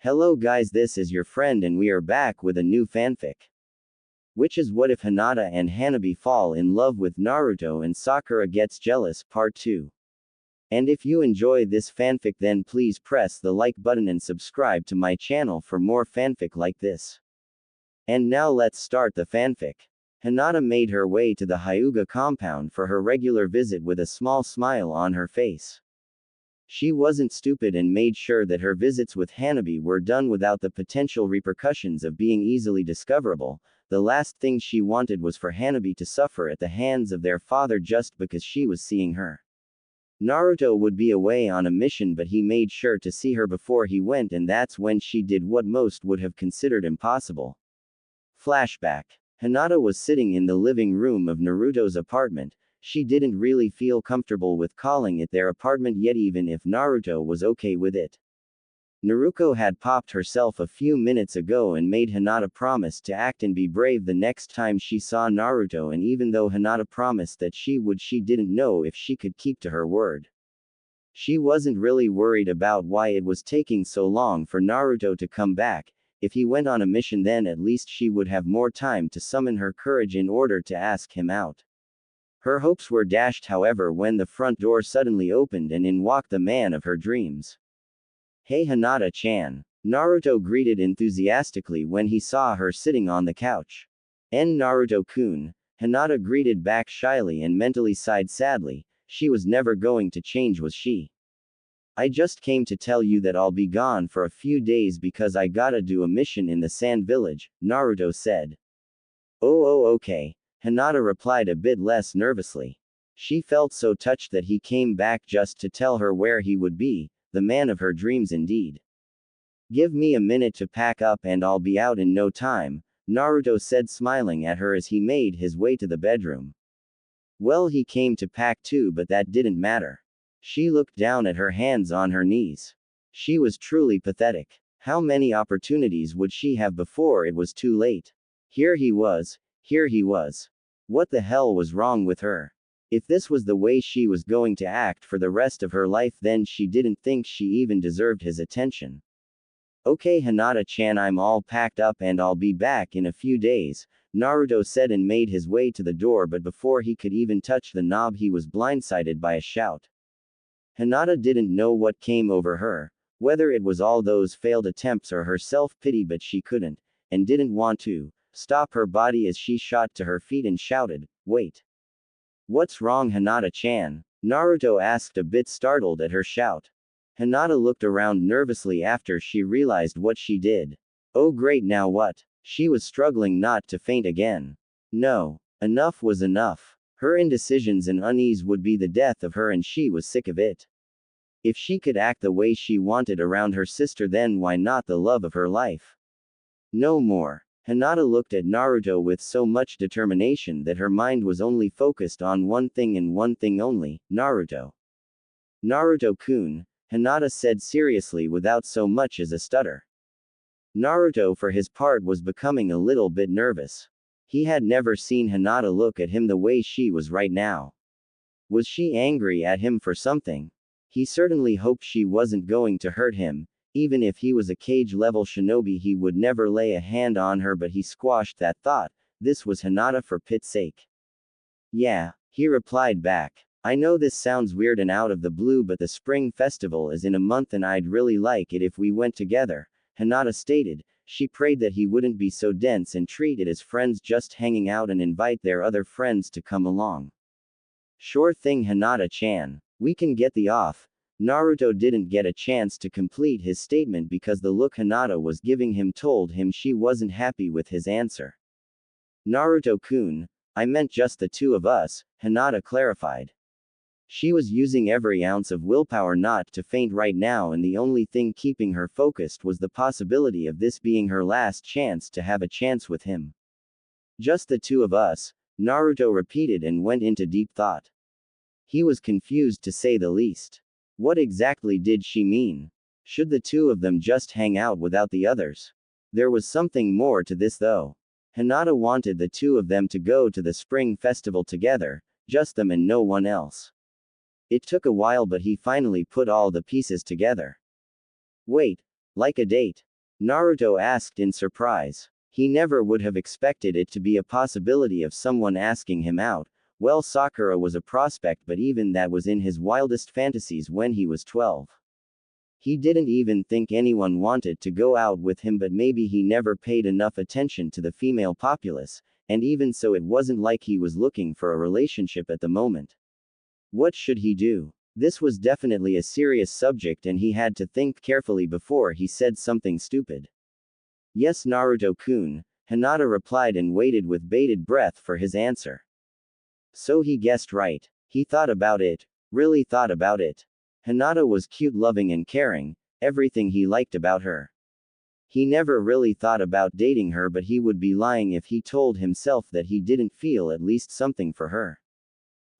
Hello guys, this is your friend and we are back with a new fanfic. Which is what if Hinata and Hanabi fall in love with Naruto and Sakura gets jealous, part 2. And if you enjoy this fanfic then please press the like button and subscribe to my channel for more fanfic like this. And now let's start the fanfic. Hinata made her way to the Hyuga compound for her regular visit with a small smile on her face. She wasn't stupid and made sure that her visits with Hanabi were done without the potential repercussions of being easily discoverable. The last thing she wanted was for Hanabi to suffer at the hands of their father just because she was seeing her. Naruto would be away on a mission but he made sure to see her before he went, and that's when she did what most would have considered impossible. Flashback. Hinata was sitting in the living room of Naruto's apartment. She didn't really feel comfortable with calling it their apartment yet, even if Naruto was okay with it. Naruto had popped herself a few minutes ago and made Hinata promise to act and be brave the next time she saw Naruto, and even though Hinata promised that she would, she didn't know if she could keep to her word. She wasn't really worried about why it was taking so long for Naruto to come back. If he went on a mission then at least she would have more time to summon her courage in order to ask him out. Her hopes were dashed however when the front door suddenly opened and in walked the man of her dreams. "Hey Hinata-chan." Naruto greeted enthusiastically when he saw her sitting on the couch. Naruto-kun." Hinata greeted back shyly and mentally sighed sadly. She was never going to change, was she? "I just came to tell you that I'll be gone for a few days because I gotta do a mission in the Sand Village," Naruto said. Oh, okay." Hinata replied a bit less nervously. She felt so touched that he came back just to tell her where he would be, the man of her dreams indeed. "Give me a minute to pack up and I'll be out in no time," Naruto said, smiling at her as he made his way to the bedroom. Well, he came to pack too, but that didn't matter. She looked down at her hands on her knees. She was truly pathetic. How many opportunities would she have before it was too late? Here he was. What the hell was wrong with her? If this was the way she was going to act for the rest of her life, then she didn't think she even deserved his attention. "Okay Hinata-chan, I'm all packed up and I'll be back in a few days," Naruto said and made his way to the door, but before he could even touch the knob he was blindsided by a shout. Hinata didn't know what came over her, whether it was all those failed attempts or her self-pity, but she couldn't, and didn't want to, stop her body as she shot to her feet and shouted, "Wait! What's wrong Hinata-chan?" Naruto asked, a bit startled at her shout. Hinata looked around nervously after she realized what she did. Oh great, now what? She was struggling not to faint again. No. Enough was enough. Her indecisions and unease would be the death of her and she was sick of it. If she could act the way she wanted around her sister, then why not the love of her life? No more. Hinata looked at Naruto with so much determination that her mind was only focused on one thing and one thing only, Naruto. "Naruto-kun," Hinata said seriously without so much as a stutter. Naruto for his part was becoming a little bit nervous. He had never seen Hinata look at him the way she was right now. Was she angry at him for something? He certainly hoped she wasn't going to hurt him. Even if he was a cage-level shinobi he would never lay a hand on her, but he squashed that thought. This was Hinata for pit's sake. "Yeah," he replied back. "I know this sounds weird and out of the blue, but the spring festival is in a month and I'd really like it if we went together," Hinata stated. She prayed that he wouldn't be so dense and treat it as friends just hanging out and invite their other friends to come along. "Sure thing Hinata-chan. We can get the off." Naruto didn't get a chance to complete his statement because the look Hinata was giving him told him she wasn't happy with his answer. "Naruto-kun, I meant just the two of us," Hinata clarified. She was using every ounce of willpower not to faint right now, and the only thing keeping her focused was the possibility of this being her last chance to have a chance with him. "Just the two of us," Naruto repeated and went into deep thought. He was confused to say the least. What exactly did she mean? Should the two of them just hang out without the others? There was something more to this though. Hinata wanted the two of them to go to the spring festival together, just them and no one else. It took a while but he finally put all the pieces together. "Wait, like a date?" Naruto asked in surprise. He never would have expected it to be a possibility of someone asking him out. Well, Sakura was a prospect, but even that was in his wildest fantasies when he was 12. He didn't even think anyone wanted to go out with him, but maybe he never paid enough attention to the female populace, and even so, it wasn't like he was looking for a relationship at the moment. What should he do? This was definitely a serious subject, and he had to think carefully before he said something stupid. Yes, Naruto-kun, Hinata replied and waited with bated breath for his answer. So he guessed right. He thought about it. Really thought about it. Hinata was cute, loving and caring, everything he liked about her. He never really thought about dating her, but he would be lying if he told himself that he didn't feel at least something for her.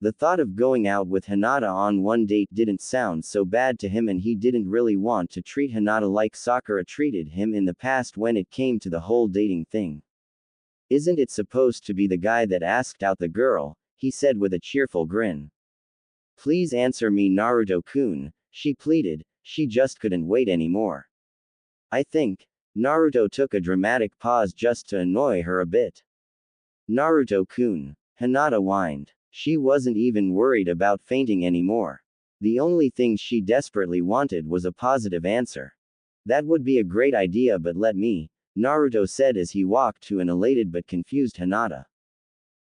The thought of going out with Hinata on one date didn't sound so bad to him, and he didn't really want to treat Hinata like Sakura treated him in the past when it came to the whole dating thing. Isn't it supposed to be the guy that asked out the girl? He said with a cheerful grin. Please answer me, Naruto-kun, she pleaded. She just couldn't wait anymore. I think. Naruto took a dramatic pause just to annoy her a bit. Naruto-kun, Hinata whined. She wasn't even worried about fainting anymore. The only thing she desperately wanted was a positive answer. That would be a great idea, but let me, Naruto said as he walked to an elated but confused Hinata.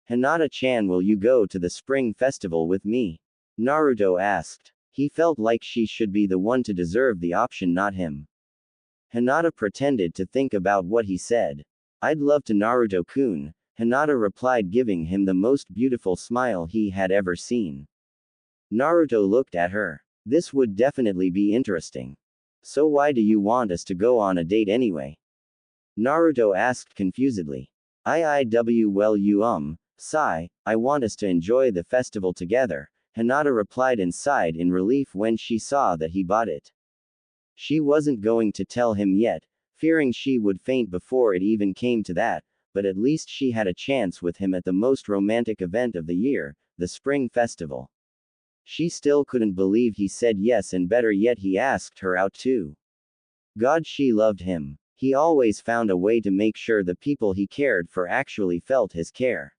Hinata-chan, will you go to the spring festival with me? Naruto asked. He felt like she should be the one to deserve the option, not him. Hinata pretended to think about what he said. I'd love to, Naruto-kun, Hinata replied, giving him the most beautiful smile he had ever seen. Naruto looked at her. This would definitely be interesting. So why do you want us to go on a date anyway? Naruto asked confusedly. Sigh, I want us to enjoy the festival together, Hinata replied and sighed in relief when she saw that he bought it. She wasn't going to tell him yet, fearing she would faint before it even came to that, but at least she had a chance with him at the most romantic event of the year, the spring festival. She still couldn't believe he said yes, and better yet, he asked her out too. God, she loved him. He always found a way to make sure the people he cared for actually felt his care.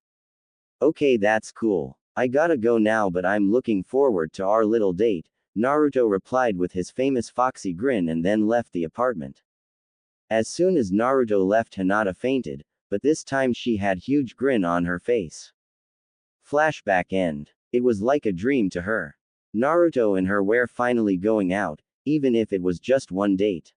Okay, that's cool. I gotta go now, but I'm looking forward to our little date, Naruto replied with his famous foxy grin and then left the apartment. As soon as Naruto left, Hinata fainted, but this time she had huge grin on her face. Flashback end. It was like a dream to her. Naruto and her were finally going out, even if it was just one date.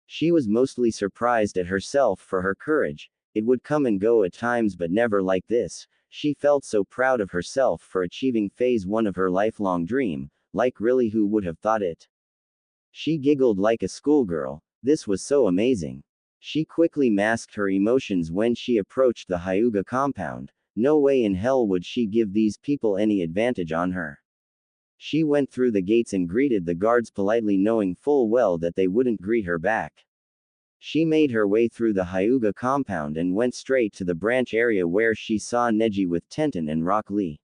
She was mostly surprised at herself for her courage. It would come and go at times, but never like this. She felt so proud of herself for achieving phase 1 of her lifelong dream, like really, who would have thought it? She giggled like a schoolgirl. This was so amazing. She quickly masked her emotions when she approached the Hyuga compound. No way in hell would she give these people any advantage on her. She went through the gates and greeted the guards politely, knowing full well that they wouldn't greet her back. She made her way through the Hyuga compound and went straight to the branch area where she saw Neji with Tenten and Rock Lee.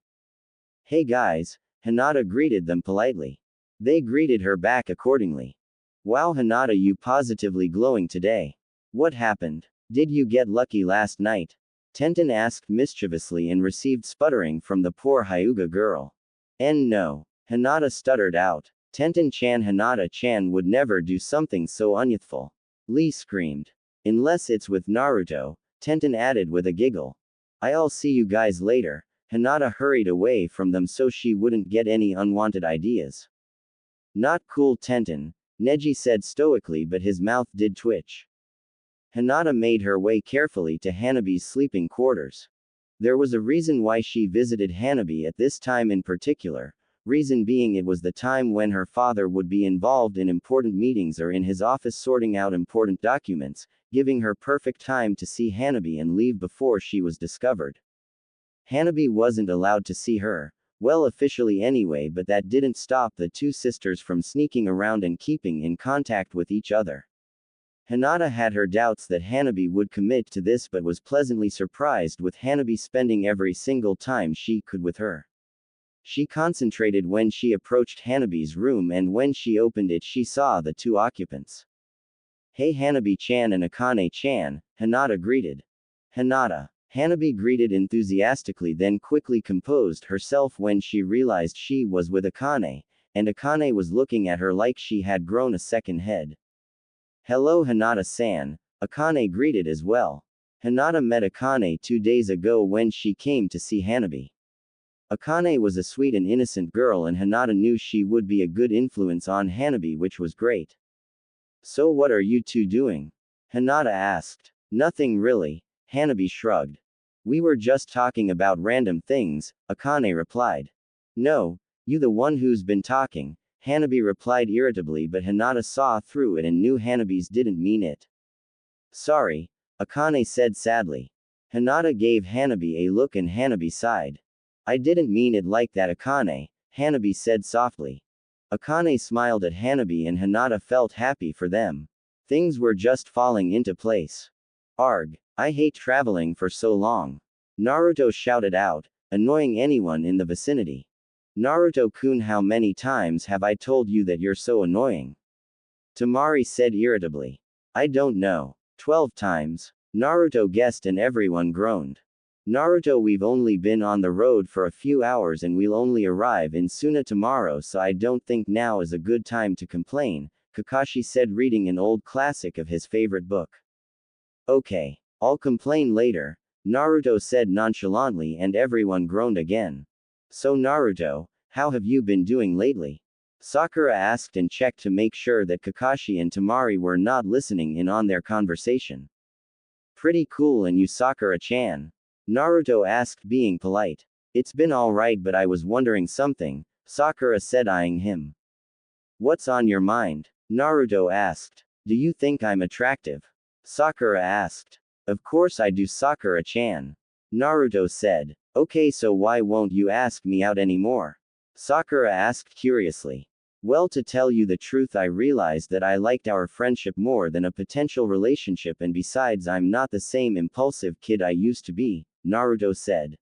Hey guys, Hinata greeted them politely. They greeted her back accordingly. Wow, Hinata, you positively glowing today. What happened? Did you get lucky last night? Tenten asked mischievously and received sputtering from the poor Hyuga girl. No. Hinata stuttered out. Tenten-chan, Hinata-chan would never do something so unyouthful. Lee screamed. Unless it's with Naruto, Tenten added with a giggle. I'll see you guys later. Hinata hurried away from them so she wouldn't get any unwanted ideas. Not cool, Tenten, Neji said stoically, but his mouth did twitch. Hinata made her way carefully to Hanabi's sleeping quarters. There was a reason why she visited Hanabi at this time in particular, reason being it was the time when her father would be involved in important meetings or in his office sorting out important documents, giving her perfect time to see Hanabi and leave before she was discovered. Hanabi wasn't allowed to see her, well, officially anyway, but that didn't stop the two sisters from sneaking around and keeping in contact with each other. Hinata had her doubts that Hanabi would commit to this, but was pleasantly surprised with Hanabi spending every single time she could with her. She concentrated when she approached Hanabi's room, and when she opened it she saw the two occupants. Hey Hanabi-chan and Akane-chan, Hinata greeted. Hinata. Hanabi greeted enthusiastically, then quickly composed herself when she realized she was with Akane, and Akane was looking at her like she had grown a second head. Hello Hinata-san, Akane greeted as well. Hinata met Akane 2 days ago when she came to see Hanabi. Akane was a sweet and innocent girl, and Hinata knew she would be a good influence on Hanabi, which was great. So what are you two doing? Hinata asked. Nothing really, Hanabi shrugged. We were just talking about random things, Akane replied. No, you the one who's been talking, Hanabi replied irritably, but Hinata saw through it and knew Hanabi's didn't mean it. Sorry, Akane said sadly. Hinata gave Hanabi a look and Hanabi sighed. I didn't mean it like that, Akane, Hanabi said softly. Akane smiled at Hanabi and Hinata felt happy for them. Things were just falling into place. Arg, I hate traveling for so long. Naruto shouted out, annoying anyone in the vicinity. Naruto-kun, how many times have I told you that you're so annoying? Tamari said irritably. I don't know. 12 times. Naruto guessed and everyone groaned. Naruto, we've only been on the road for a few hours and we'll only arrive in Suna tomorrow, so I don't think now is a good time to complain, Kakashi said, reading an old classic of his favorite book. Okay. I'll complain later, Naruto said nonchalantly, and everyone groaned again. So Naruto, how have you been doing lately? Sakura asked and checked to make sure that Kakashi and Tamari were not listening in on their conversation. Pretty cool, and you, Sakura-chan? Naruto asked, being polite. It's been alright, but I was wondering something, Sakura said, eyeing him. What's on your mind? Naruto asked. Do you think I'm attractive? Sakura asked. Of course I do, Sakura-chan. Naruto said. Okay, so why won't you ask me out anymore? Sakura asked curiously. Well, to tell you the truth, I realized that I liked our friendship more than a potential relationship, and besides, I'm not the same impulsive kid I used to be, Naruto said.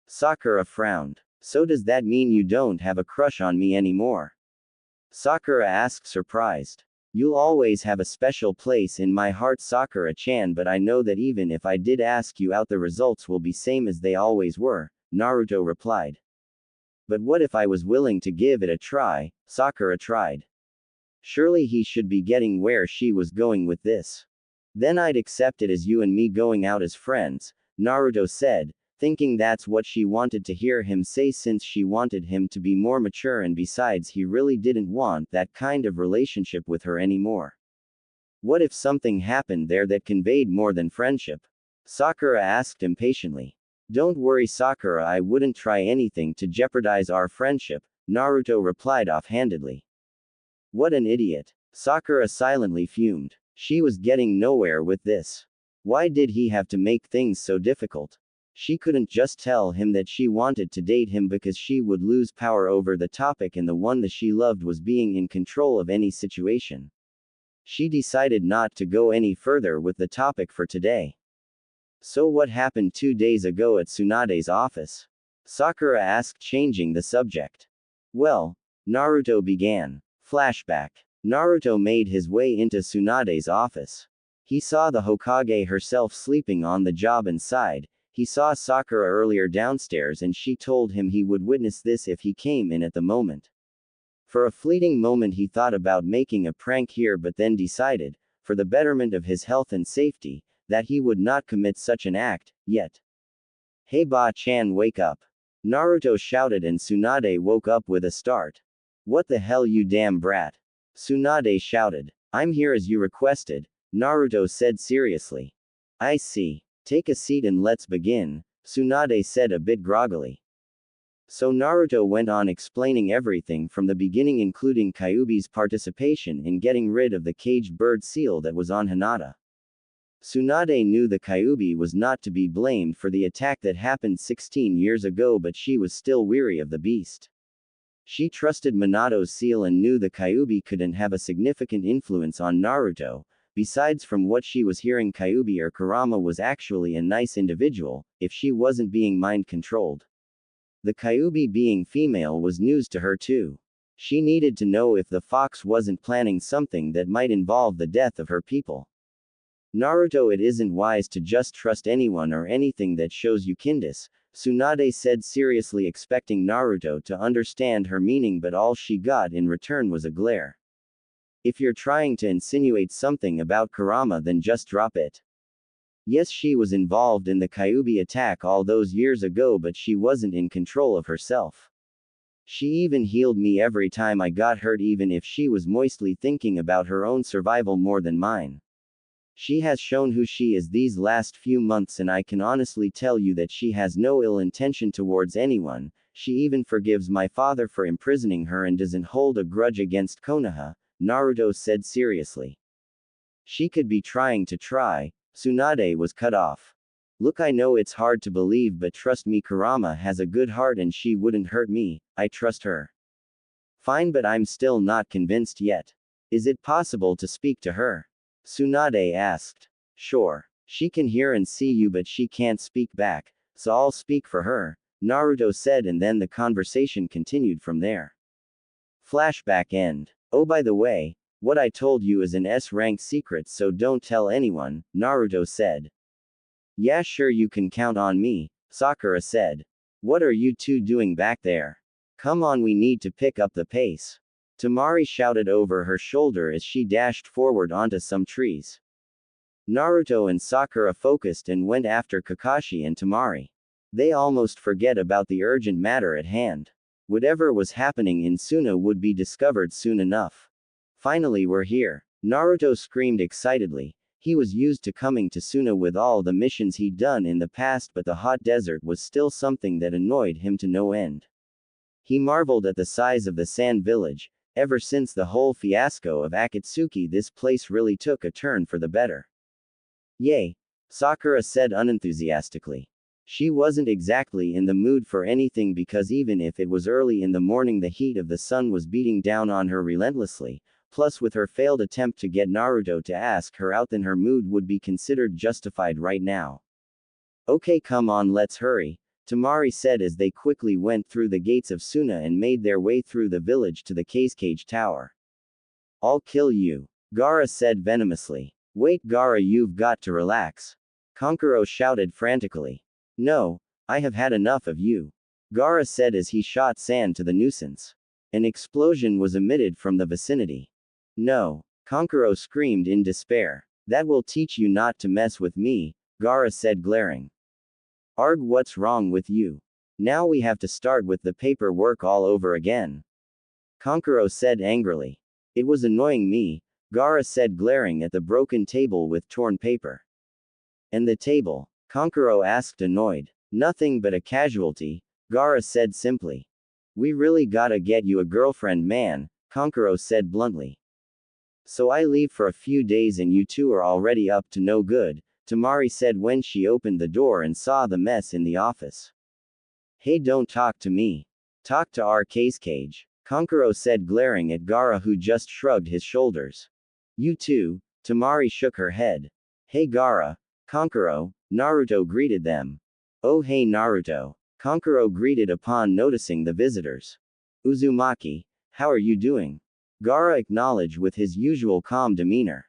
Sakura frowned. So does that mean you don't have a crush on me anymore? Sakura asked, surprised. You'll always have a special place in my heart, Sakura-chan, but I know that even if I did ask you out, the results will be same as they always were, Naruto replied. But what if I was willing to give it a try? Sakura tried. Surely he should be getting where she was going with this. Then I'd accept it as you and me going out as friends, Naruto said, thinking that's what she wanted to hear him say, since she wanted him to be more mature, and besides, he really didn't want that kind of relationship with her anymore. What if something happened there that conveyed more than friendship? Sakura asked impatiently. Don't worry, Sakura, I wouldn't try anything to jeopardize our friendship, Naruto replied offhandedly. What an idiot. Sakura silently fumed. She was getting nowhere with this. Why did he have to make things so difficult? She couldn't just tell him that she wanted to date him, because she would lose power over the topic, and the one that she loved was being in control of any situation. She decided not to go any further with the topic for today. So what happened 2 days ago at Tsunade's office? Sakura asked, changing the subject. Well, Naruto began. Flashback. Naruto made his way into Tsunade's office. He saw the Hokage herself sleeping on the job and sighed. He saw Sakura earlier downstairs, and she told him he would witness this if he came in at the moment. For a fleeting moment he thought about making a prank here, but then decided, for the betterment of his health and safety, that he would not commit such an act, yet. Hey Ba-chan, wake up. Naruto shouted, and Tsunade woke up with a start. What the hell, you damn brat? Tsunade shouted. I'm here as you requested, Naruto said seriously. I see. Take a seat and let's begin, Tsunade said a bit groggily. So Naruto went on explaining everything from the beginning, including Kyuubi's participation in getting rid of the caged bird seal that was on Hinata. Tsunade knew the Kyuubi was not to be blamed for the attack that happened 16 years ago, but she was still weary of the beast. She trusted Minato's seal and knew the Kyuubi couldn't have a significant influence on Naruto. Besides, from what she was hearing, Kyuubi or Kurama was actually a nice individual, if she wasn't being mind-controlled. The Kyuubi being female was news to her too. She needed to know if the fox wasn't planning something that might involve the death of her people. Naruto, it isn't wise to just trust anyone or anything that shows you kindness, Tsunade said seriously, expecting Naruto to understand her meaning, but all she got in return was a glare. If you're trying to insinuate something about Kurama, then just drop it. Yes, she was involved in the Kyuubi attack all those years ago, but she wasn't in control of herself. She even healed me every time I got hurt, even if she was mostly thinking about her own survival more than mine. She has shown who she is these last few months, and I can honestly tell you that she has no ill intention towards anyone. She even forgives my father for imprisoning her and doesn't hold a grudge against Konoha, Naruto said seriously. She could be trying to Tsunade was cut off. Look, I know it's hard to believe, but trust me, Kurama has a good heart and she wouldn't hurt me. I trust her. Fine, but I'm still not convinced yet. Is it possible to speak to her? Tsunade asked. Sure. She can hear and see you, but she can't speak back, so I'll speak for her, Naruto said, and then the conversation continued from there. Flashback end. Oh, by the way, what I told you is an S-rank secret, so don't tell anyone, Naruto said. Yeah, sure, you can count on me, Sakura said. What are you two doing back there? Come on, we need to pick up the pace. Temari shouted over her shoulder as she dashed forward onto some trees. Naruto and Sakura focused and went after Kakashi and Temari. They almost forget about the urgent matter at hand. Whatever was happening in Suna would be discovered soon enough. Finally, we're here, Naruto screamed excitedly. He was used to coming to Suna with all the missions he'd done in the past, but the hot desert was still something that annoyed him to no end. He marveled at the size of the sand village. Ever since the whole fiasco of Akatsuki, this place really took a turn for the better. Yay! Sakura said unenthusiastically. She wasn't exactly in the mood for anything, because even if it was early in the morning, the heat of the sun was beating down on her relentlessly. Plus, with her failed attempt to get Naruto to ask her out, then her mood would be considered justified right now. Okay, come on, let's hurry, Temari said as they quickly went through the gates of Suna and made their way through the village to the Cage Tower. I'll kill you, Gaara said venomously. Wait, Gaara, you've got to relax. Kankuro shouted frantically. No, I have had enough of you, Gaara said as he shot sand to the nuisance. An explosion was emitted from the vicinity. No, Kankuro screamed in despair. That will teach you not to mess with me, Gaara said, glaring. Arg, what's wrong with you? Now we have to start with the paperwork all over again, Kankuro said angrily. It was annoying me, Gaara said, glaring at the broken table with torn paper. And the table? Kankuro asked, annoyed. Nothing but a casualty, Gaara said simply. We really gotta get you a girlfriend, man, Kankuro said bluntly. So I leave for a few days and you two are already up to no good, Temari said when she opened the door and saw the mess in the office. Hey, don't talk to me. Talk to our Cage, Kankuro said, glaring at Gaara, who just shrugged his shoulders. You too, Temari shook her head. Hey Gaara, Kankuro, Naruto greeted them. Oh hey Naruto, Kankuro greeted upon noticing the visitors. Uzumaki, how are you doing? Gaara acknowledged with his usual calm demeanor.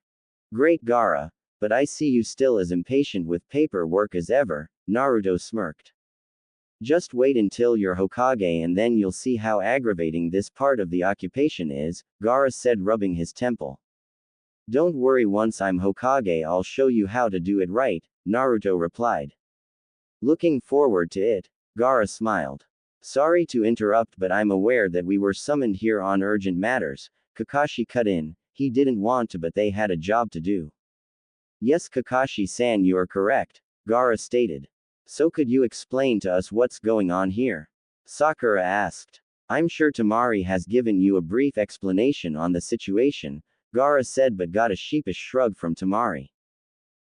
Great, Gaara, but I see you still as impatient with paperwork as ever, Naruto smirked. Just wait until you're Hokage and then you'll see how aggravating this part of the occupation is, Gaara said, rubbing his temple. Don't worry, once I'm Hokage I'll show you how to do it right, Naruto replied. Looking forward to it, Gaara smiled. Sorry to interrupt, but I'm aware that we were summoned here on urgent matters, Kakashi cut in. He didn't want to, but they had a job to do. Yes, Kakashi-san, you're correct, Gaara stated. So could you explain to us what's going on here? Sakura asked. I'm sure Temari has given you a brief explanation on the situation, Gaara said, but got a sheepish shrug from Temari.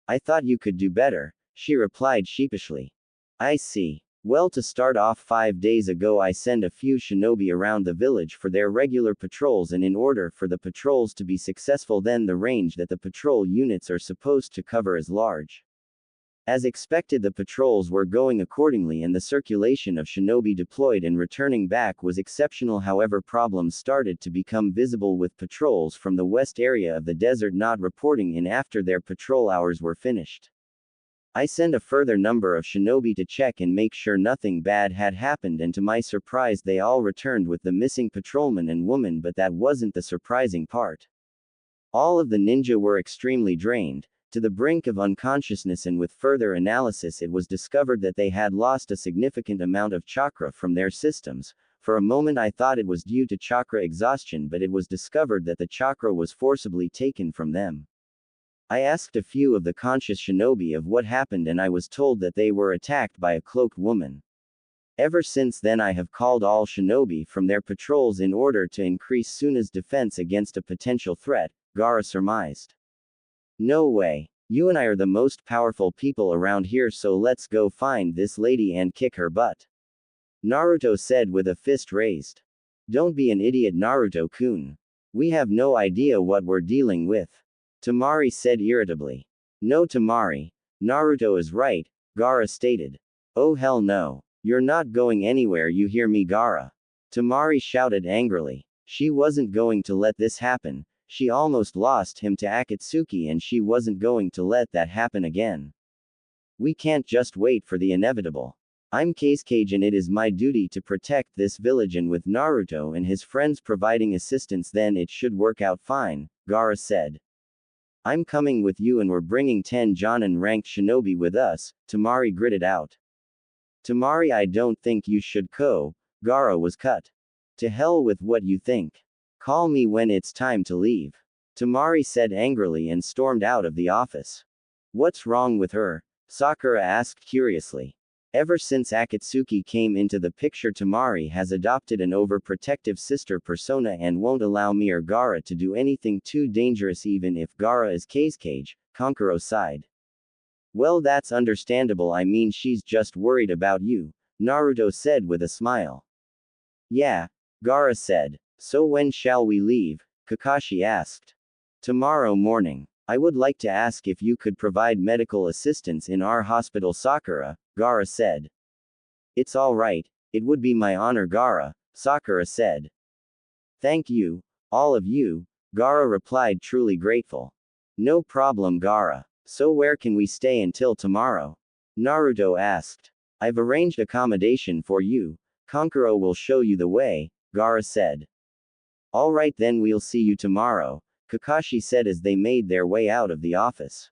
I thought you could do better, she replied sheepishly. I see. Well, to start off, 5 days ago I sent a few shinobi around the village for their regular patrols, and in order for the patrols to be successful, then the range that the patrol units are supposed to cover is large. As expected, the patrols were going accordingly and the circulation of shinobi deployed and returning back was exceptional. However, problems started to become visible with patrols from the west area of the desert not reporting in after their patrol hours were finished. I sent a further number of shinobi to check and make sure nothing bad had happened, and to my surprise they all returned with the missing patrolman and woman, but that wasn't the surprising part. All of the ninja were extremely drained, to the brink of unconsciousness, and with further analysis it was discovered that they had lost a significant amount of chakra from their systems. For a moment I thought it was due to chakra exhaustion, but it was discovered that the chakra was forcibly taken from them. I asked a few of the conscious shinobi of what happened, and I was told that they were attacked by a cloaked woman. Ever since then I have called all shinobi from their patrols in order to increase Suna's defense against a potential threat, Gaara surmised. No way. You and I are the most powerful people around here, so let's go find this lady and kick her butt. Naruto said with a fist raised. Don't be an idiot, Naruto-kun. We have no idea what we're dealing with. Temari said irritably. No, Temari. Naruto is right, Gaara stated. Oh hell no. You're not going anywhere, you hear me, Gaara? Temari shouted angrily. She wasn't going to let this happen. She almost lost him to Akatsuki and she wasn't going to let that happen again. We can't just wait for the inevitable. I'm Kazekage and it is my duty to protect this village, and with Naruto and his friends providing assistance then it should work out fine, Gaara said. I'm coming with you and we're bringing 10 Jonin ranked shinobi with us, Temari gritted out. Temari, I don't think you should go, Gaara was cut. To hell with what you think. Call me when it's time to leave. Temari said angrily and stormed out of the office. What's wrong with her? Sakura asked curiously. Ever since Akatsuki came into the picture, Temari has adopted an overprotective sister persona and won't allow me or Gaara to do anything too dangerous, even if Gaara is Kazekage, Kankuro sighed. Well, that's understandable, I mean she's just worried about you, Naruto said with a smile. Yeah, Gaara said. So when shall we leave? Kakashi asked. Tomorrow morning. I would like to ask if you could provide medical assistance in our hospital, Sakura, Gaara said. It's all right, it would be my honor, Gaara, Sakura said. Thank you, all of you, Gaara replied, truly grateful. No problem, Gaara. So where can we stay until tomorrow? Naruto asked. I've arranged accommodation for you. Kankuro will show you the way, Gaara said. All right then, we'll see you tomorrow, Kakashi said as they made their way out of the office.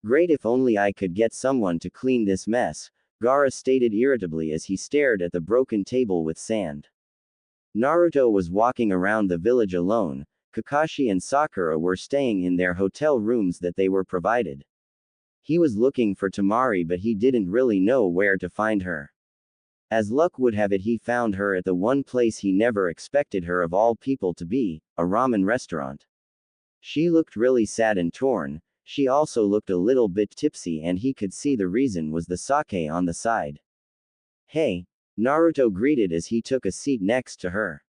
Great, if only I could get someone to clean this mess, Gaara stated irritably as he stared at the broken table with sand. Naruto was walking around the village alone. Kakashi and Sakura were staying in their hotel rooms that they were provided. He was looking for Temari, but he didn't really know where to find her. As luck would have it, he found her at the one place he never expected her of all people to be, a ramen restaurant. She looked really sad and torn. She also looked a little bit tipsy, and he could see the reason was the sake on the side. Hey, Naruto greeted as he took a seat next to her.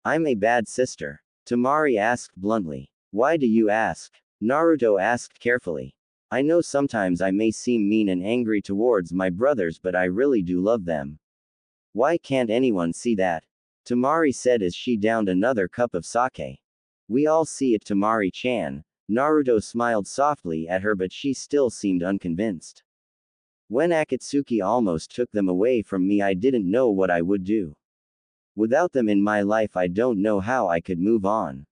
I'm a bad sister, Temari asked bluntly. Why do you ask? Naruto asked carefully. I know sometimes I may seem mean and angry towards my brothers, but I really do love them. Why can't anyone see that? Temari said as she downed another cup of sake. We all see it, Temari-chan. Naruto smiled softly at her, but she still seemed unconvinced. When Akatsuki almost took them away from me, I didn't know what I would do. Without them in my life, I don't know how I could move on.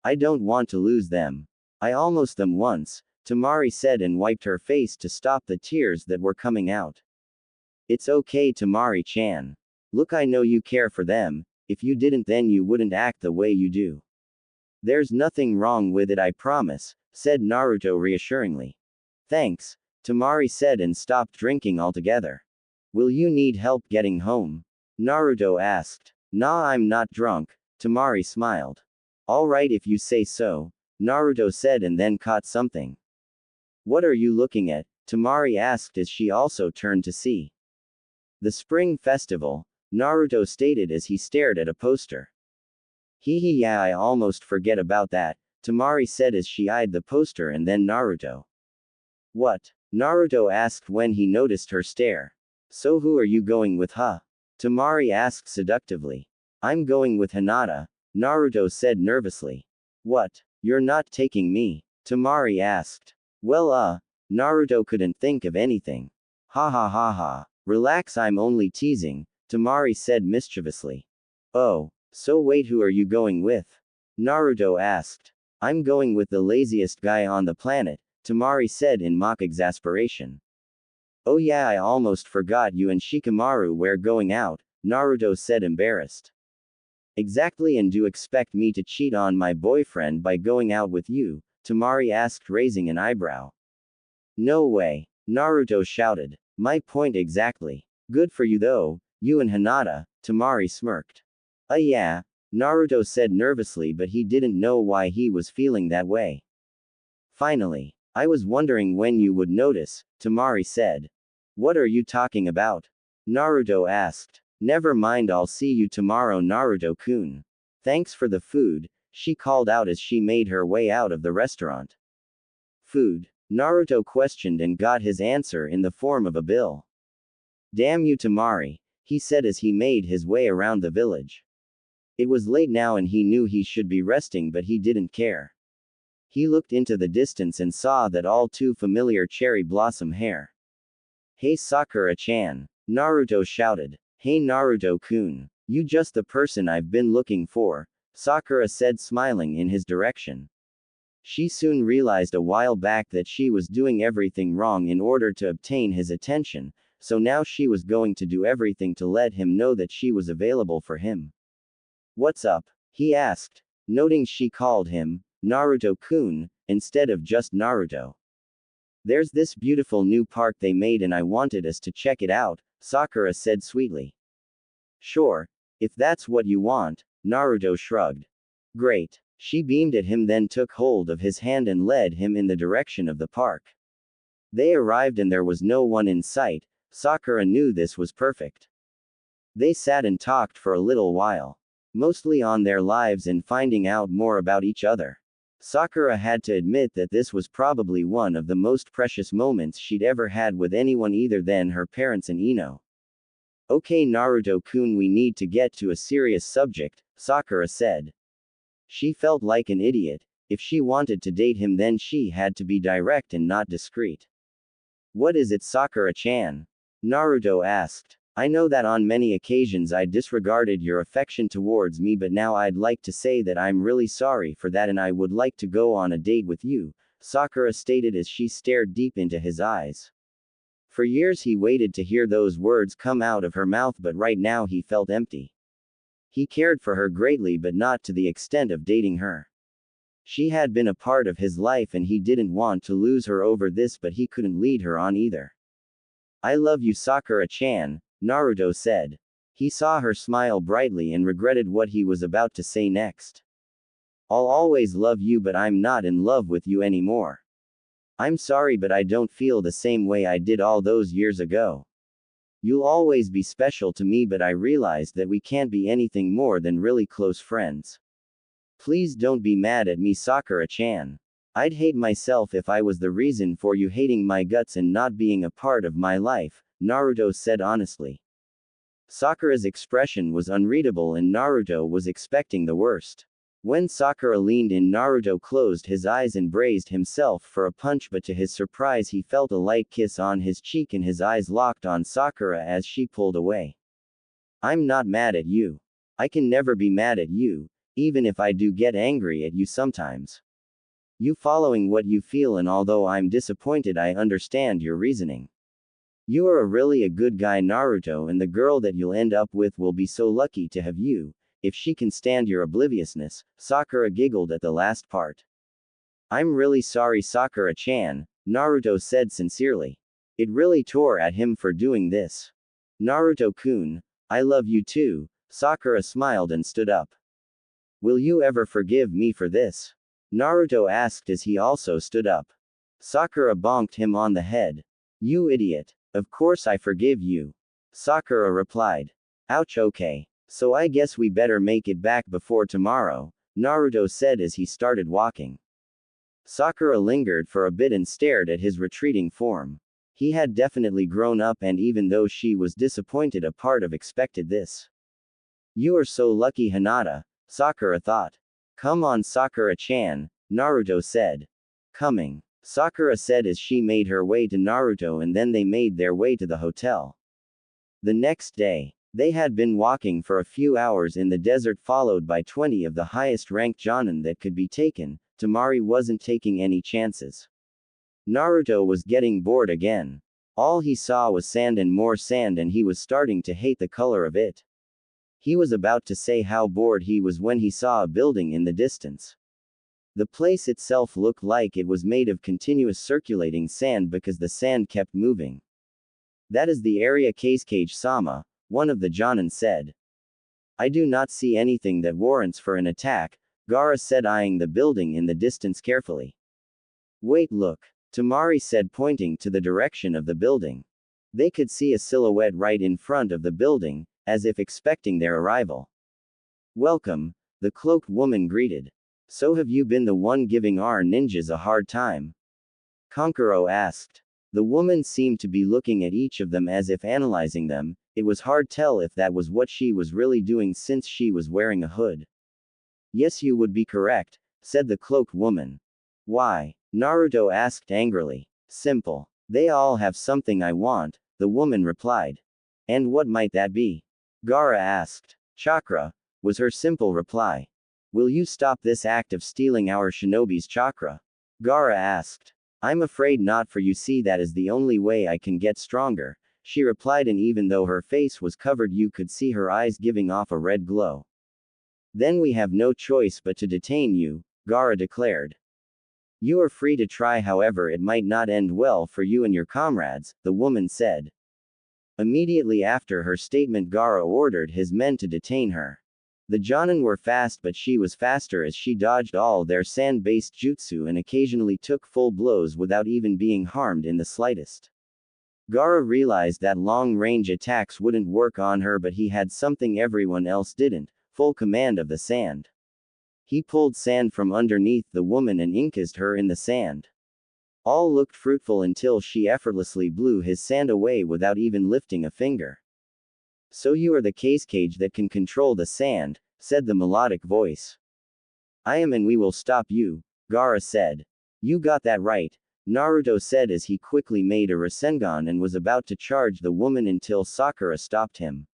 I don't want to lose them. I almost them once, Temari said and wiped her face to stop the tears that were coming out. It's okay, Temari-chan. Look, I know you care for them. If you didn't, then you wouldn't act the way you do. There's nothing wrong with it, I promise, said Naruto reassuringly. Thanks, Temari said and stopped drinking altogether. Will you need help getting home? Naruto asked. Nah, I'm not drunk, Temari smiled. All right, if you say so, Naruto said and then caught something. What are you looking at? Temari asked as she also turned to see. The Spring Festival, Naruto stated as he stared at a poster. Yeah, I almost forget about that, Temari said as she eyed the poster and then Naruto. What? Naruto asked when he noticed her stare. So who are you going with, huh? Temari asked seductively. I'm going with Hinata, Naruto said nervously. What? You're not taking me? Temari asked. Well, Naruto couldn't think of anything. Ha ha ha ha. Relax, I'm only teasing, Temari said mischievously. Oh, so wait, who are you going with? Naruto asked. I'm going with the laziest guy on the planet, Temari said in mock exasperation. Oh yeah, I almost forgot, you and Shikamaru were going out, Naruto said embarrassed. Exactly, and do expect me to cheat on my boyfriend by going out with you? Temari asked, raising an eyebrow. No way, Naruto shouted. My point exactly. Good for you though, you and Hinata, Temari smirked. Yeah, Naruto said nervously, but he didn't know why he was feeling that way. Finally, I was wondering when you would notice, Temari said. What are you talking about? Naruto asked. Never mind, I'll see you tomorrow, Naruto-kun. Thanks for the food, she called out as she made her way out of the restaurant. Food? Naruto questioned and got his answer in the form of a bill. Damn you, Temari, he said as he made his way around the village. It was late now and he knew he should be resting, but he didn't care. He looked into the distance and saw that all too familiar cherry blossom hair. Hey Sakura-chan, Naruto shouted. Hey Naruto-kun, you just the person I've been looking for, Sakura said, smiling in his direction. She soon realized a while back that she was doing everything wrong in order to obtain his attention, so now she was going to do everything to let him know that she was available for him. What's up? He asked, noting she called him Naruto-kun instead of just Naruto. There's this beautiful new park they made and I wanted us to check it out, Sakura said sweetly. Sure, if that's what you want, Naruto shrugged. Great. She beamed at him, then took hold of his hand and led him in the direction of the park. They arrived and there was no one in sight. Sakura knew this was perfect. They sat and talked for a little while. Mostly on their lives and finding out more about each other. Sakura had to admit that this was probably one of the most precious moments she'd ever had with anyone other than her parents and Ino. Okay Naruto-kun, we need to get to a serious subject, Sakura said. She felt like an idiot. If she wanted to date him, then she had to be direct and not discreet. What is it, Sakura-chan? Naruto asked. I know that on many occasions I disregarded your affection towards me, but now I'd like to say that I'm really sorry for that and I would like to go on a date with you, Sakura stated as she stared deep into his eyes. For years he waited to hear those words come out of her mouth, but right now he felt empty. He cared for her greatly, but not to the extent of dating her. She had been a part of his life and he didn't want to lose her over this, but he couldn't lead her on either. I love you, Sakura-chan, Naruto said. He saw her smile brightly and regretted what he was about to say next. I'll always love you, but I'm not in love with you anymore. I'm sorry, but I don't feel the same way I did all those years ago. You'll always be special to me, but I realized that we can't be anything more than really close friends. Please don't be mad at me, Sakura-chan. I'd hate myself if I was the reason for you hating my guts and not being a part of my life, Naruto said honestly. Sakura's expression was unreadable and Naruto was expecting the worst. When Sakura leaned in, Naruto closed his eyes and braced himself for a punch, but to his surprise he felt a light kiss on his cheek and his eyes locked on Sakura as she pulled away. I'm not mad at you. I can never be mad at you, even if I do get angry at you sometimes. You following what you feel, and although I'm disappointed, I understand your reasoning. You are really a good guy, Naruto, and the girl that you'll end up with will be so lucky to have you. If she can stand your obliviousness, Sakura giggled at the last part. I'm really sorry, Sakura-chan, Naruto said sincerely. It really tore at him for doing this. Naruto-kun, I love you too, Sakura smiled and stood up. Will you ever forgive me for this? Naruto asked as he also stood up. Sakura bonked him on the head. You idiot. Of course I forgive you. Sakura replied. Ouch, okay. So I guess we better make it back before tomorrow, Naruto said as he started walking. Sakura lingered for a bit and stared at his retreating form. He had definitely grown up, and even though she was disappointed, a part of expected this. You are so lucky, Hinata, Sakura thought. Come on, Sakura-chan, Naruto said. Coming, Sakura said as she made her way to Naruto, and then they made their way to the hotel. The next day, they had been walking for a few hours in the desert, followed by 20 of the highest ranked jonin that could be taken. Temari wasn't taking any chances. Naruto was getting bored again. All he saw was sand and more sand, and he was starting to hate the color of it. He was about to say how bored he was when he saw a building in the distance. The place itself looked like it was made of continuous circulating sand because the sand kept moving. That is the area, Kazekage-sama, one of the jonin said. I do not see anything that warrants for an attack, Gaara said, eyeing the building in the distance carefully. Wait, look, Temari said, pointing to the direction of the building. They could see a silhouette right in front of the building, as if expecting their arrival. Welcome, the cloaked woman greeted. So have you been the one giving our ninjas a hard time? Kankuro asked. The woman seemed to be looking at each of them as if analyzing them. It was hard to tell if that was what she was really doing since she was wearing a hood. Yes, you would be correct, said the cloaked woman. Why? Naruto asked angrily. Simple. They all have something I want, the woman replied. And what might that be? Gaara asked. Chakra, was her simple reply. Will you stop this act of stealing our shinobi's chakra? Gaara asked. I'm afraid not, for you see that is the only way I can get stronger, she replied, and even though her face was covered you could see her eyes giving off a red glow. Then we have no choice but to detain you, Gaara declared. You are free to try, however it might not end well for you and your comrades, the woman said. Immediately after her statement, Gaara ordered his men to detain her. The jonin were fast, but she was faster as she dodged all their sand-based jutsu and occasionally took full blows without even being harmed in the slightest. Gaara realized that long-range attacks wouldn't work on her, but he had something everyone else didn't, full command of the sand. He pulled sand from underneath the woman and inked her in the sand. All looked fruitful until she effortlessly blew his sand away without even lifting a finger. So you are the Kazekage that can control the sand, said the melodic voice. I am, and we will stop you, Gaara said. You got that right, Naruto said as he quickly made a Rasengan and was about to charge the woman until Sakura stopped him.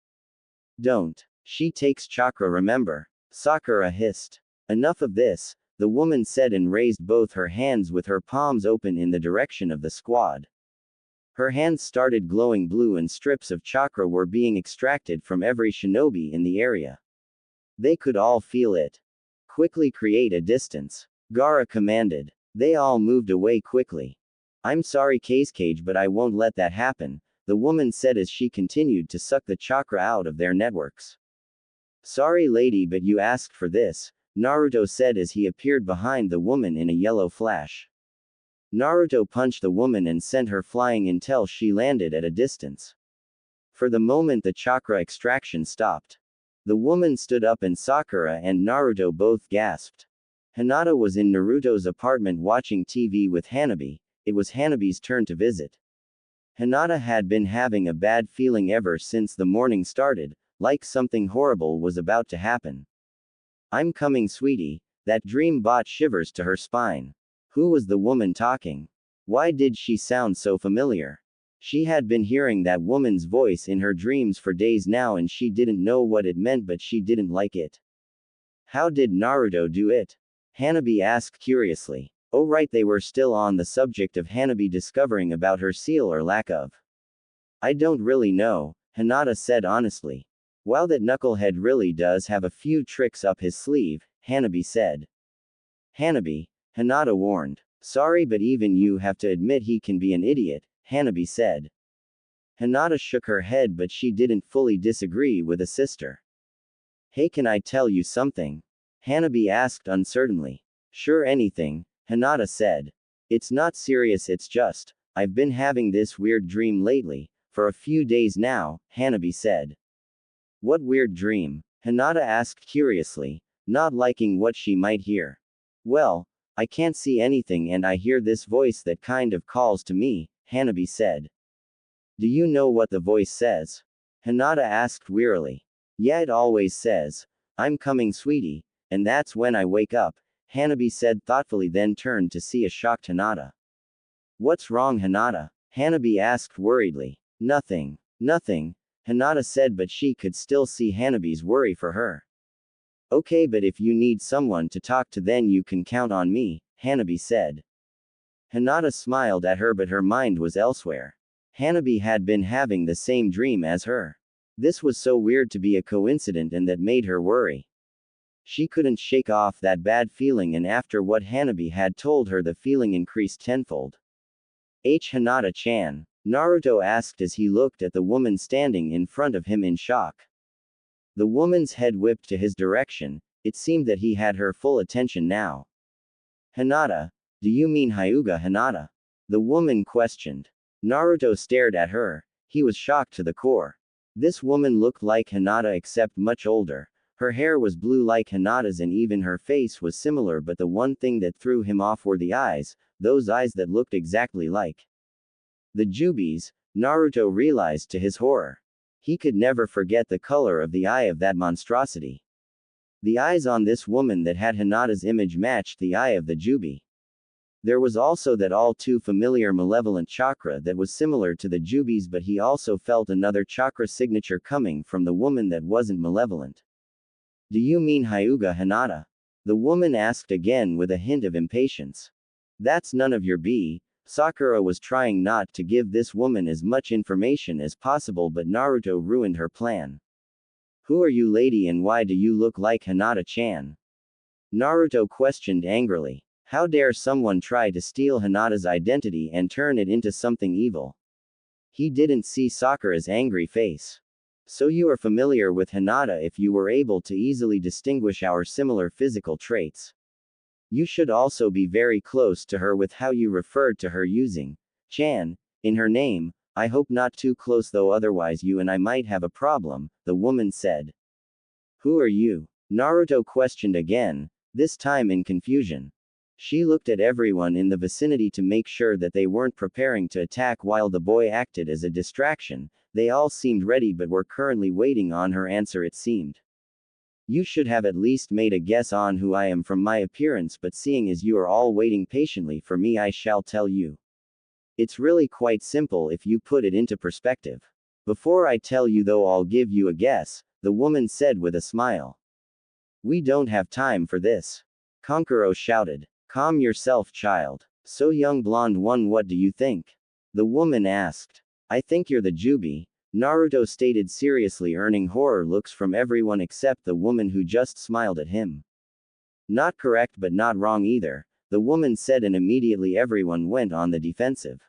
Don't. She takes chakra, remember? Sakura hissed. Enough of this, the woman said and raised both her hands with her palms open in the direction of the squad. Her hands started glowing blue and strips of chakra were being extracted from every shinobi in the area. They could all feel it. Quickly create a distance, Gaara commanded. They all moved away quickly. I'm sorry, Kazekage, but I won't let that happen, the woman said as she continued to suck the chakra out of their networks. Sorry lady, but you asked for this, Naruto said as he appeared behind the woman in a yellow flash. Naruto punched the woman and sent her flying until she landed at a distance. For the moment the chakra extraction stopped. The woman stood up and Sakura and Naruto both gasped. Hinata was in Naruto's apartment watching TV with Hanabi. It was Hanabi's turn to visit. Hinata had been having a bad feeling ever since the morning started, like something horrible was about to happen. I'm coming, sweetie, that dream brought shivers to her spine. Who was the woman talking? Why did she sound so familiar? She had been hearing that woman's voice in her dreams for days now and she didn't know what it meant, but she didn't like it. How did Naruto do it? Hanabi asked curiously. Oh right, they were still on the subject of Hanabi discovering about her seal or lack of. I don't really know, Hinata said honestly. While that knucklehead really does have a few tricks up his sleeve, Hanabi said. Hanabi, Hinata warned. Sorry, but even you have to admit he can be an idiot, Hanabi said. Hinata shook her head, but she didn't fully disagree with a sister. Hey, can I tell you something? Hanabi asked uncertainly. Sure, anything, Hinata said. It's not serious, it's just, I've been having this weird dream lately, for a few days now, Hanabi said. What weird dream? Hinata asked curiously, not liking what she might hear. Well, I can't see anything and I hear this voice that kind of calls to me, Hanabi said. Do you know what the voice says? Hinata asked wearily. Yeah, it always says, I'm coming, sweetie, and that's when I wake up, Hanabi said thoughtfully, then turned to see a shocked Hinata. What's wrong, Hinata? Hanabi asked worriedly. Nothing. Nothing, Hinata said, but she could still see Hanabi's worry for her. Okay, but if you need someone to talk to, then you can count on me, Hanabi said. Hinata smiled at her, but her mind was elsewhere. Hanabi had been having the same dream as her. This was so weird to be a coincidence, and that made her worry. She couldn't shake off that bad feeling, and after what Hanabi had told her, the feeling increased tenfold. Hinata-chan? Naruto asked as he looked at the woman standing in front of him in shock. The woman's head whipped to his direction. It seemed that he had her full attention now. Hinata? Do you mean Hyuga Hinata? The woman questioned. Naruto stared at her. He was shocked to the core. This woman looked like Hinata except much older. Her hair was blue like Hinata's and even her face was similar, but the one thing that threw him off were the eyes, those eyes that looked exactly like the Jubies, Naruto realized to his horror. He could never forget the color of the eye of that monstrosity. The eyes on this woman that had Hinata's image matched the eye of the Jubi. There was also that all too familiar malevolent chakra that was similar to the Jubi's, but he also felt another chakra signature coming from the woman that wasn't malevolent. Do you mean Hyuga Hinata? The woman asked again with a hint of impatience. That's none of your b. Sakura was trying not to give this woman as much information as possible, but Naruto ruined her plan. Who are you, lady, and why do you look like Hinata-chan? Naruto questioned angrily. How dare someone try to steal Hinata's identity and turn it into something evil? He didn't see Sakura's angry face. So you are familiar with Hinata if you were able to easily distinguish our similar physical traits. You should also be very close to her with how you referred to her using Chan in her name. I hope not too close though, otherwise you and I might have a problem, the woman said. Who are you? Naruto questioned again, this time in confusion. She looked at everyone in the vicinity to make sure that they weren't preparing to attack while the boy acted as a distraction. They all seemed ready but were currently waiting on her answer, it seemed. You should have at least made a guess on who I am from my appearance, but seeing as you are all waiting patiently for me, I shall tell you. It's really quite simple if you put it into perspective. Before I tell you though, I'll give you a guess, the woman said with a smile. We don't have time for this. Kankuro shouted. Calm yourself, child. So young blonde one, what do you think? The woman asked. I think you're the Jubi, Naruto stated seriously, earning horror looks from everyone except the woman who just smiled at him. Not correct but not wrong either, the woman said, and immediately everyone went on the defensive.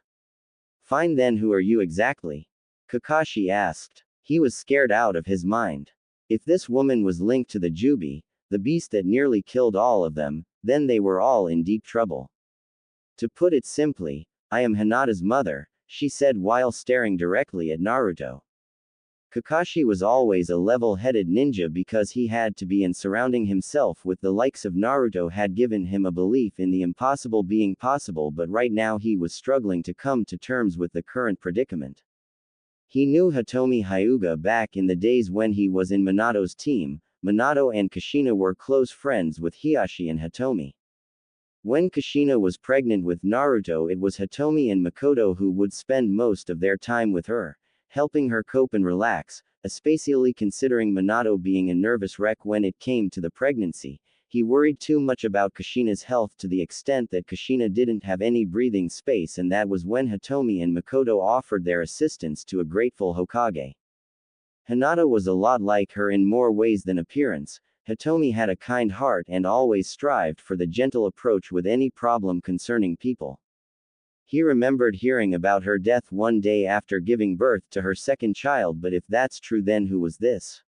Fine then, who are you exactly? Kakashi asked. He was scared out of his mind. If this woman was linked to the Jubi, the beast that nearly killed all of them, then they were all in deep trouble. To put it simply, I am Hinata's mother, she said while staring directly at Naruto. Kakashi was always a level-headed ninja because he had to be, and surrounding himself with the likes of Naruto had given him a belief in the impossible being possible, but right now he was struggling to come to terms with the current predicament. He knew Hitomi Hyuga back in the days when he was in Minato's team. Minato and Kushina were close friends with Hiashi and Hitomi. When Kushina was pregnant with Naruto, it was Hitomi and Makoto who would spend most of their time with her, helping her cope and relax, especially considering Minato being a nervous wreck when it came to the pregnancy. He worried too much about Kushina's health to the extent that Kushina didn't have any breathing space, and that was when Hitomi and Makoto offered their assistance to a grateful Hokage. Hinata was a lot like her in more ways than appearance. Hitomi had a kind heart and always strived for the gentle approach with any problem concerning people. He remembered hearing about her death one day after giving birth to her second child, but if that's true, then who was this?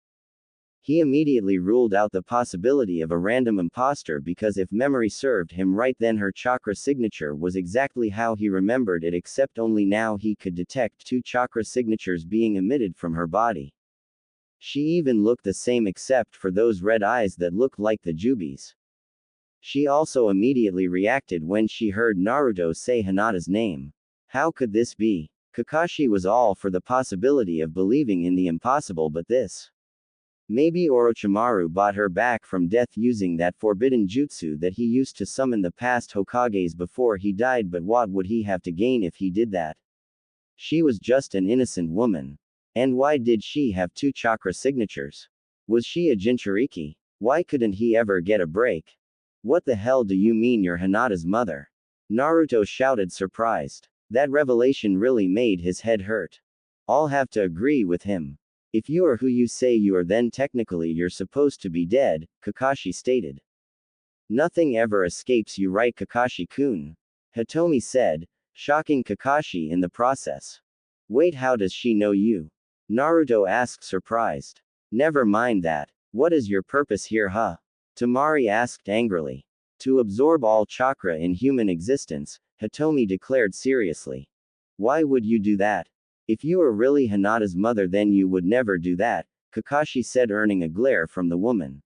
He immediately ruled out the possibility of a random imposter because if memory served him right, then her chakra signature was exactly how he remembered it, except only now he could detect two chakra signatures being emitted from her body. She even looked the same except for those red eyes that looked like the Jubi's. She also immediately reacted when she heard Naruto say Hinata's name. How could this be? Kakashi was all for the possibility of believing in the impossible, but this. Maybe Orochimaru bought her back from death using that forbidden jutsu that he used to summon the past Hokages before he died, but what would he have to gain if he did that? She was just an innocent woman. And why did she have two chakra signatures? Was she a Jinchuriki? Why couldn't he ever get a break? What the hell do you mean you're Hinata's mother? Naruto shouted, surprised. That revelation really made his head hurt. I'll have to agree with him. If you are who you say you are, then technically you're supposed to be dead, Kakashi stated. Nothing ever escapes you, right, Kakashi-kun? Hitomi said, shocking Kakashi in the process. Wait, how does she know you? Naruto asked, surprised. Never mind that. What is your purpose here, huh? Temari asked angrily. To absorb all chakra in human existence, Hitomi declared seriously. Why would you do that? If you were really Hinata's mother, then you would never do that, Kakashi said, earning a glare from the woman.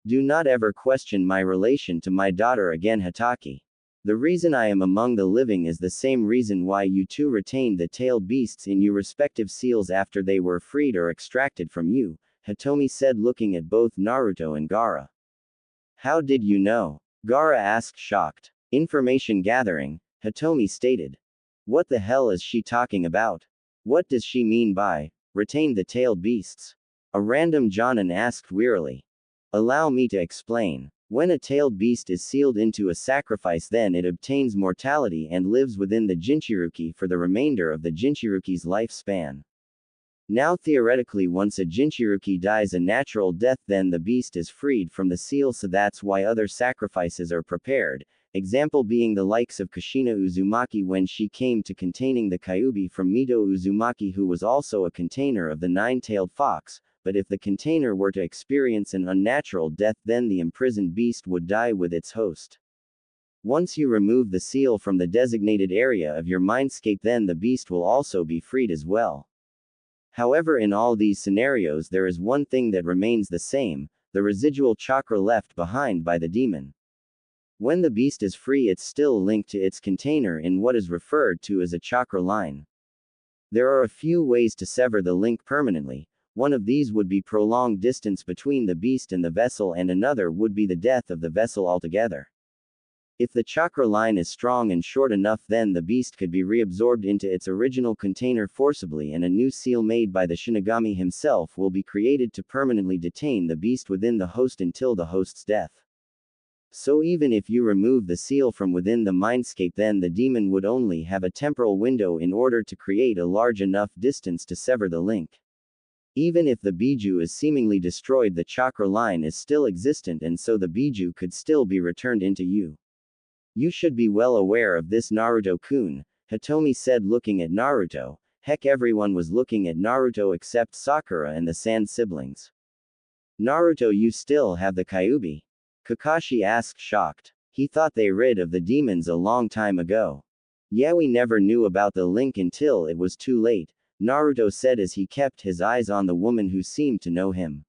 Do not ever question my relation to my daughter again, Hitaki. The reason I am among the living is the same reason why you two retained the tailed beasts in your respective seals after they were freed or extracted from you, Hitomi said, looking at both Naruto and Gaara. How did you know? Gaara asked, shocked. Information gathering, Hitomi stated. What the hell is she talking about? What does she mean by retain the tailed beasts? A random Jonin asked wearily. Allow me to explain. When a tailed beast is sealed into a sacrifice, then it obtains mortality and lives within the Jinchuriki for the remainder of the Jinchuruki's lifespan. Now theoretically, once a Jinchuruki dies a natural death, then the beast is freed from the seal, so that's why other sacrifices are prepared. Example being the likes of Kushina Uzumaki when she came to containing the Kyuubi from Mito Uzumaki, who was also a container of the nine-tailed fox, but if the container were to experience an unnatural death, then the imprisoned beast would die with its host. Once you remove the seal from the designated area of your mindscape, then the beast will also be freed as well. However, in all these scenarios there is one thing that remains the same, the residual chakra left behind by the demon. When the beast is free, it's still linked to its container in what is referred to as a chakra line. There are a few ways to sever the link permanently. One of these would be prolonged distance between the beast and the vessel, and another would be the death of the vessel altogether. If the chakra line is strong and short enough, then the beast could be reabsorbed into its original container forcibly, and a new seal made by the Shinigami himself will be created to permanently detain the beast within the host until the host's death. So even if you remove the seal from within the mindscape, then the demon would only have a temporal window in order to create a large enough distance to sever the link. Even if the Biju is seemingly destroyed, the chakra line is still existent, and so the Biju could still be returned into you. You should be well aware of this, Naruto-kun, Hitomi said, looking at Naruto. Heck, everyone was looking at Naruto except Sakura and the Sand siblings. Naruto, you still have the Kyuubi? Kakashi asked, shocked. He thought they rid of the demons a long time ago. Yeah, we never knew about the link until it was too late, Naruto said as he kept his eyes on the woman who seemed to know him.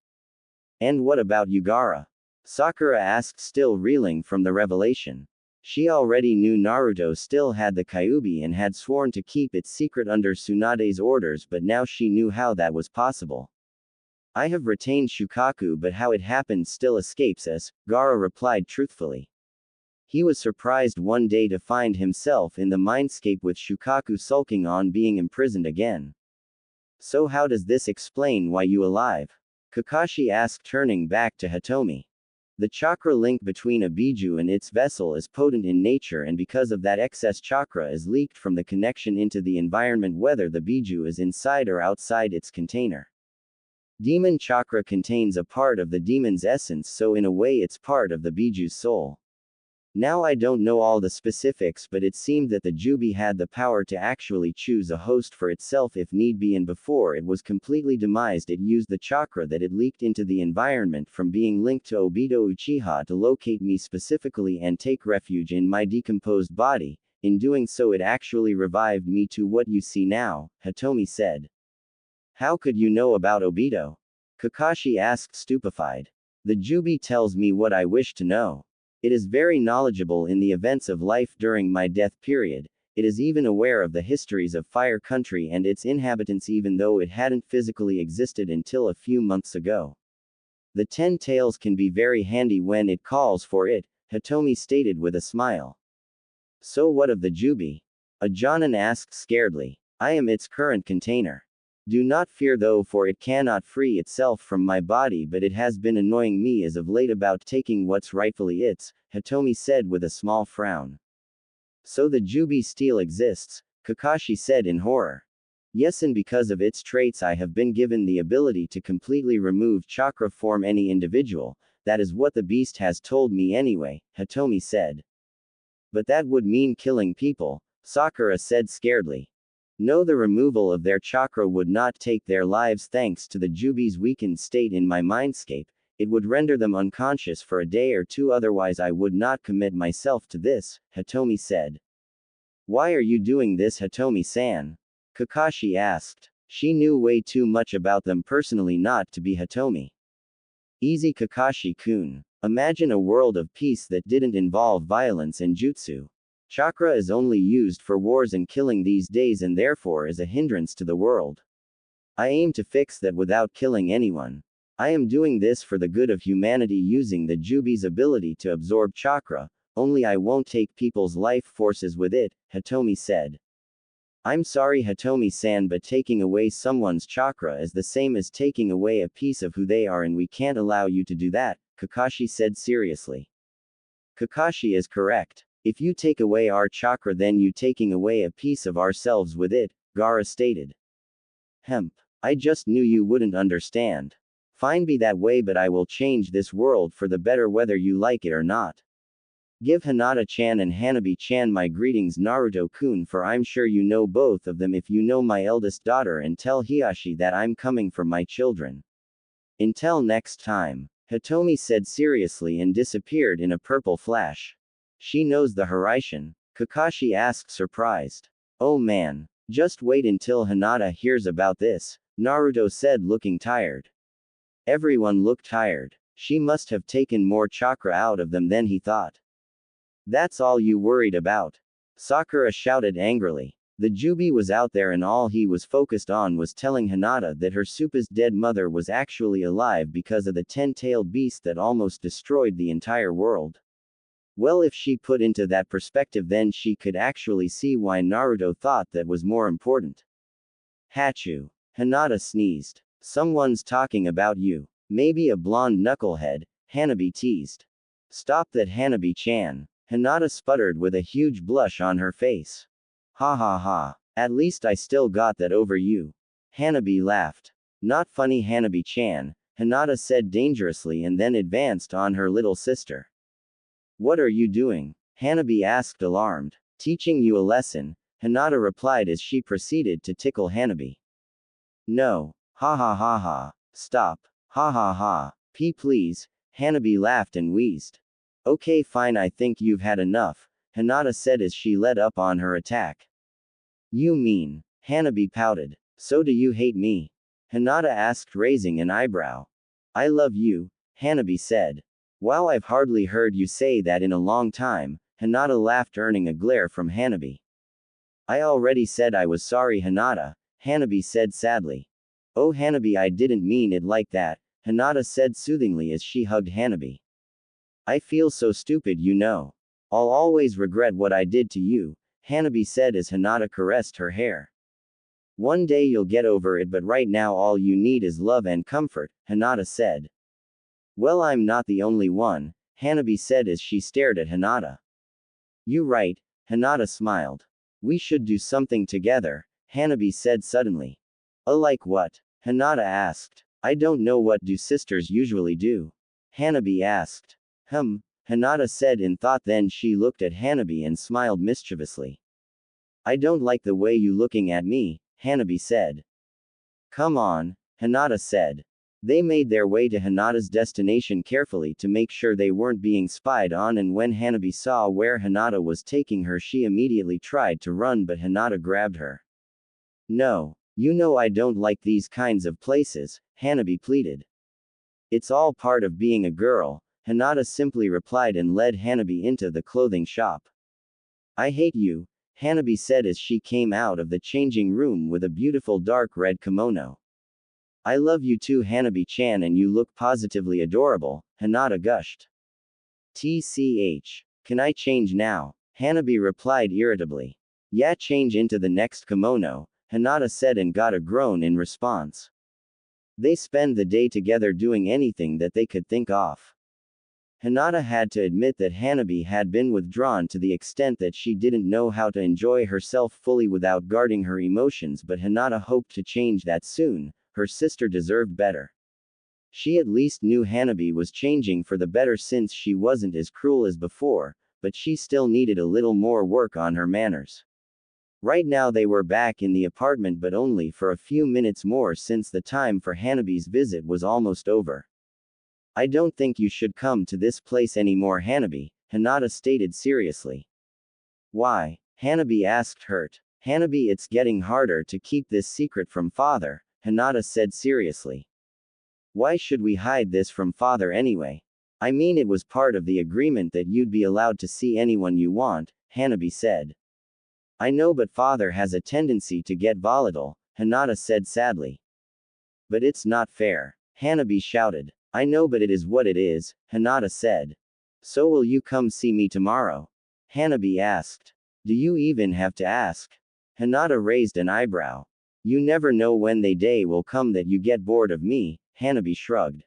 And what about you, Gaara? Sakura asked, still reeling from the revelation. She already knew Naruto still had the Kyuubi and had sworn to keep it secret under Tsunade's orders, but now she knew how that was possible. I have retained Shukaku, but how it happened still escapes us, Gaara replied truthfully. He was surprised one day to find himself in the mindscape with Shukaku sulking on being imprisoned again. So how does this explain why you alive? Kakashi asked, turning back to Hitomi. The chakra link between a Biju and its vessel is potent in nature, and because of that, excess chakra is leaked from the connection into the environment, whether the Biju is inside or outside its container. Demon chakra contains a part of the demon's essence, so in a way it's part of the Biju's soul. Now I don't know all the specifics, but it seemed that the Jubi had the power to actually choose a host for itself if need be, and before it was completely demised, it used the chakra that it leaked into the environment from being linked to Obito Uchiha to locate me specifically and take refuge in my decomposed body. In doing so, it actually revived me to what you see now, Hitomi said. How could you know about Obito? Kakashi asked, stupefied. The Jubi tells me what I wish to know. It is very knowledgeable in the events of life during my death period. It is even aware of the histories of Fire Country and its inhabitants even though it hadn't physically existed until a few months ago. The 10 tails can be very handy when it calls for it, Hitomi stated with a smile. So what of the Jubi? A Jonin asked scaredly. I am its current container. Do not fear though, for it cannot free itself from my body, but it has been annoying me as of late about taking what's rightfully its, Hitomi said with a small frown. So the Jubi still exists, Kakashi said in horror. Yes, and because of its traits I have been given the ability to completely remove chakra from any individual. That is what the beast has told me anyway, Hitomi said. But that would mean killing people, Sakura said scaredly. No, the removal of their chakra would not take their lives thanks to the Jubi's weakened state in my mindscape. It would render them unconscious for a day or two, otherwise I would not commit myself to this, Hitomi said. Why are you doing this, Hitomi-san? Kakashi asked. She knew way too much about them personally not to be Hitomi. Easy, Kakashi-kun. Imagine a world of peace that didn't involve violence and jutsu. Chakra is only used for wars and killing these days and therefore is a hindrance to the world. I aim to fix that without killing anyone. I am doing this for the good of humanity using the Jubi's ability to absorb chakra, only I won't take people's life forces with it, Hitomi said. I'm sorry, Hitomi-san, but taking away someone's chakra is the same as taking away a piece of who they are and we can't allow you to do that, Kakashi said seriously. Kakashi is correct. If you take away our chakra then you taking away a piece of ourselves with it, Gaara stated. Hemp. I just knew you wouldn't understand. Fine, be that way, but I will change this world for the better whether you like it or not. Give Hinata-chan and Hanabi-chan my greetings, Naruto-kun, for I'm sure you know both of them if you know my eldest daughter, and tell Hiashi that I'm coming for my children. Until next time, Hitomi said seriously and disappeared in a purple flash. She knows the Hiraishin? Kakashi asked surprised. Oh man. Just wait until Hinata hears about this, Naruto said looking tired. Everyone looked tired. She must have taken more chakra out of them than he thought. That's all you worried about? Sakura shouted angrily. The Jubi was out there and all he was focused on was telling Hinata that her Supa's dead mother was actually alive because of the 10-tailed beast that almost destroyed the entire world. Well, if she put into that perspective then she could actually see why Naruto thought that was more important. Hachu. Hinata sneezed. Someone's talking about you. Maybe a blonde knucklehead, Hanabi teased. Stop that, Hanabi-chan. Hinata sputtered with a huge blush on her face. Ha ha ha. At least I still got that over you. Hanabi laughed. Not funny, Hanabi-chan, Hinata said dangerously and then advanced on her little sister. What are you doing? Hanabi asked alarmed. Teaching you a lesson, Hinata replied as she proceeded to tickle Hanabi. No. Ha ha ha ha. Stop. Ha ha ha. Please. Hanabi laughed and wheezed. Okay, fine, I think you've had enough, Hinata said as she led up on her attack. You mean? Hanabi pouted. So do you hate me? Hinata asked, raising an eyebrow. I love you, Hanabi said. Wow, I've hardly heard you say that in a long time, Hinata laughed, earning a glare from Hanabi. I already said I was sorry, Hinata, Hanabi said sadly. Oh Hanabi, I didn't mean it like that, Hinata said soothingly as she hugged Hanabi. I feel so stupid, you know. I'll always regret what I did to you, Hanabi said as Hinata caressed her hair. One day you'll get over it, but right now all you need is love and comfort, Hinata said. Well, I'm not the only one, Hanabi said as she stared at Hinata. You right, Hinata smiled. We should do something together, Hanabi said suddenly. Like what? Hinata asked. I don't know, what do sisters usually do? Hanabi asked. Hinata said in thought, then she looked at Hanabi and smiled mischievously. I don't like the way you looking at me, Hanabi said. Come on, Hinata said. They made their way to Hinata's destination carefully to make sure they weren't being spied on, and when Hanabi saw where Hinata was taking her she immediately tried to run, but Hinata grabbed her. No. You know I don't like these kinds of places, Hanabi pleaded. It's all part of being a girl, Hinata simply replied and led Hanabi into the clothing shop. I hate you, Hanabi said as she came out of the changing room with a beautiful dark red kimono. I love you too, Hanabi-chan, and you look positively adorable, Hinata gushed. TCH. Can I change now? Hanabi replied irritably. Yeah, change into the next kimono, Hinata said and got a groan in response. They spend the day together doing anything that they could think of. Hinata had to admit that Hanabi had been withdrawn to the extent that she didn't know how to enjoy herself fully without guarding her emotions, but Hinata hoped to change that soon. Her sister deserved better. She at least knew Hanabi was changing for the better since she wasn't as cruel as before, but she still needed a little more work on her manners. Right now they were back in the apartment, but only for a few minutes more since the time for Hanabi's visit was almost over. I don't think you should come to this place anymore, Hanabi, Hinata stated seriously. Why? Hanabi asked, hurt. Hanabi, it's getting harder to keep this secret from father, Hinata said seriously. Why should we hide this from father anyway? I mean, it was part of the agreement that you'd be allowed to see anyone you want, Hanabi said. I know, but father has a tendency to get volatile, Hinata said sadly. But it's not fair, Hanabi shouted. I know, but it is what it is, Hinata said. So will you come see me tomorrow? Hanabi asked. Do you even have to ask? Hinata raised an eyebrow. You never know when the day will come that you get bored of me, Hanabi shrugged.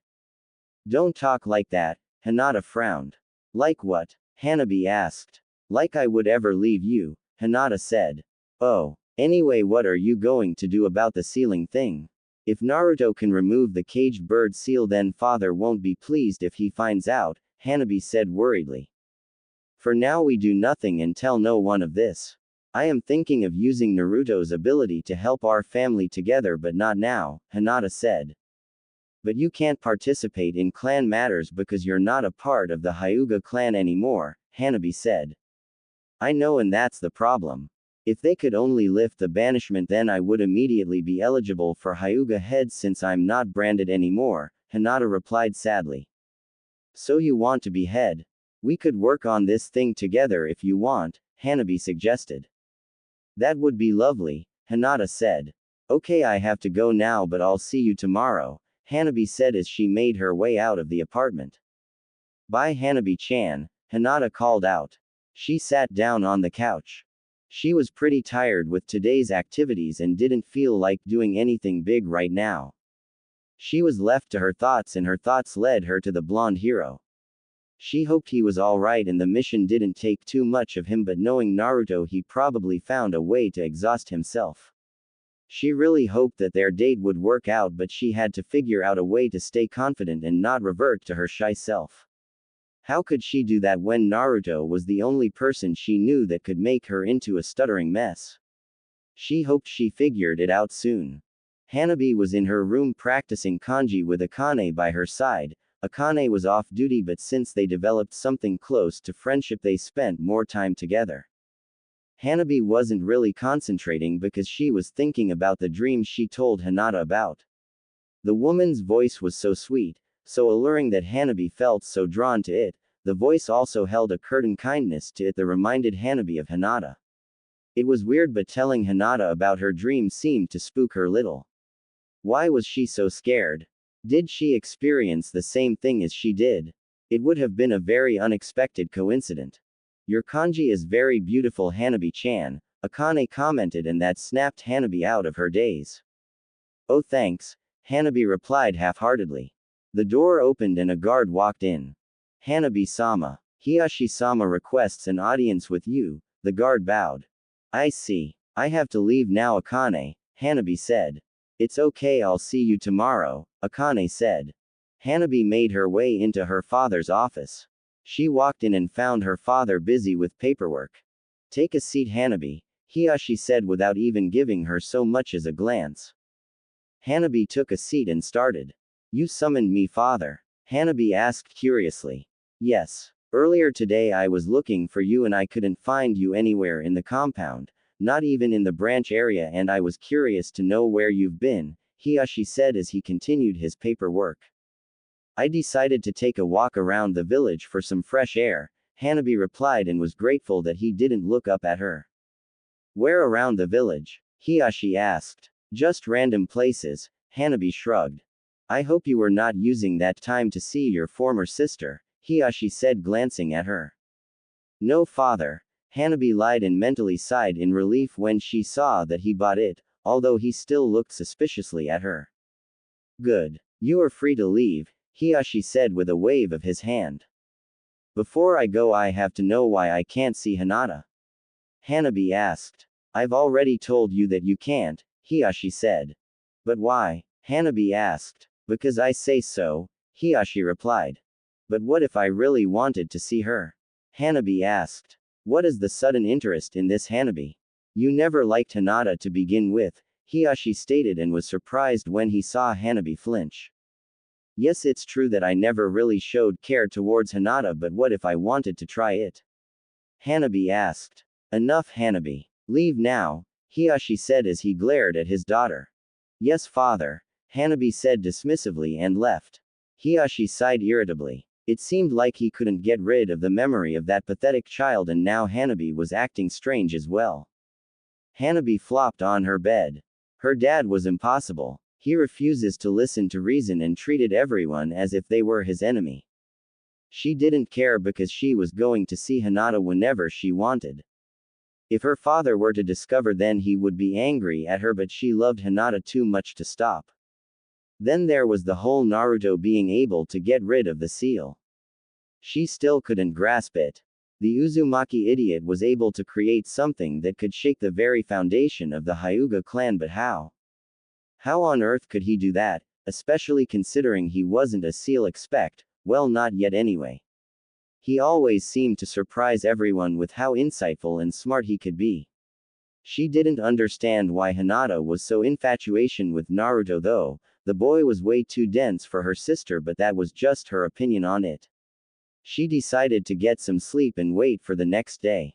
Don't talk like that, Hinata frowned. Like what? Hanabi asked. Like I would ever leave you, Hinata said. Oh, anyway, what are you going to do about the ceiling thing? If Naruto can remove the caged bird seal, then father won't be pleased if he finds out, Hanabi said worriedly. For now we do nothing and tell no one of this. I am thinking of using Naruto's ability to help our family together, but not now, Hinata said. But you can't participate in clan matters because you're not a part of the Hyuga clan anymore, Hanabi said. I know, and that's the problem. If they could only lift the banishment, then I would immediately be eligible for Hyuga head since I'm not branded anymore, Hinata replied sadly. So you want to be head? We could work on this thing together if you want, Hanabi suggested. That would be lovely, Hinata said. Okay, I have to go now, but I'll see you tomorrow, Hanabi said as she made her way out of the apartment. Bye, Hanabi-chan, Hinata called out. She sat down on the couch. She was pretty tired with today's activities and didn't feel like doing anything big right now. She was left to her thoughts, and her thoughts led her to the blonde hero. She hoped he was alright and the mission didn't take too much of him, but knowing Naruto, he probably found a way to exhaust himself. She really hoped that their date would work out, but she had to figure out a way to stay confident and not revert to her shy self. How could she do that when Naruto was the only person she knew that could make her into a stuttering mess? She hoped she figured it out soon. Hanabi was in her room practicing kanji with Akane by her side. Akane was off duty, but since they developed something close to friendship, they spent more time together. Hanabi wasn't really concentrating because she was thinking about the dream she told Hinata about. The woman's voice was so sweet, so alluring that Hanabi felt so drawn to it. The voice also held a certain kindness to it that reminded Hanabi of Hinata. It was weird, but telling Hinata about her dream seemed to spook her little. Why was she so scared? Did she experience the same thing as she did? It would have been a very unexpected coincidence. Your kanji is very beautiful, Hanabi-chan, Akane commented, and that snapped Hanabi out of her daze. Oh, thanks, Hanabi replied half-heartedly. The door opened and a guard walked in. Hanabi-sama. Hiyashi-sama requests an audience with you, the guard bowed. I see. I have to leave now, Akane, Hanabi said. It's okay, I'll see you tomorrow, Akane said. Hanabi made her way into her father's office. She walked in and found her father busy with paperwork. Take a seat, Hanabi, Hiyashi said without even giving her so much as a glance. Hanabi took a seat and started. You summoned me, father? Hanabi asked curiously. Yes. Earlier today I was looking for you and I couldn't find you anywhere in the compound, not even in the branch area, and I was curious to know where you've been, Hiyashi said as he continued his paperwork. I decided to take a walk around the village for some fresh air, Hanabi replied and was grateful that he didn't look up at her. Where around the village? Hiyashi asked. Just random places, Hanabi shrugged. I hope you were not using that time to see your former sister, Hiyashi said glancing at her. No father, Hanabi lied and mentally sighed in relief when she saw that he bought it, although he still looked suspiciously at her. Good. You are free to leave, Hiyashi said with a wave of his hand. Before I go I have to know why I can't see Hinata. Hanabi asked. I've already told you that you can't, Hiyashi said. But why? Hanabi asked. Because I say so, Hiyashi replied. But what if I really wanted to see her? Hanabi asked. What is the sudden interest in this Hanabi? You never liked Hinata to begin with, Hiyashi stated and was surprised when he saw Hanabi flinch. Yes, it's true that I never really showed care towards Hinata, but what if I wanted to try it? Hanabi asked. Enough, Hanabi. Leave now, Hiyashi said as he glared at his daughter. Yes, father, Hanabi said dismissively and left. Hiyashi sighed irritably. It seemed like he couldn't get rid of the memory of that pathetic child, and now Hanabi was acting strange as well. Hanabi flopped on her bed. Her dad was impossible. He refuses to listen to reason and treated everyone as if they were his enemy. She didn't care because she was going to see Hinata whenever she wanted. If her father were to discover, then he would be angry at her, but she loved Hinata too much to stop. Then there was the whole Naruto being able to get rid of the seal. She still couldn't grasp it. The Uzumaki idiot was able to create something that could shake the very foundation of the Hyuga clan, but how? How on earth could he do that, especially considering he wasn't a seal expect, well, not yet anyway. He always seemed to surprise everyone with how insightful and smart he could be. She didn't understand why Hinata was so infatuation with Naruto though. The boy was way too dense for her sister, but that was just her opinion on it. She decided to get some sleep and wait for the next day.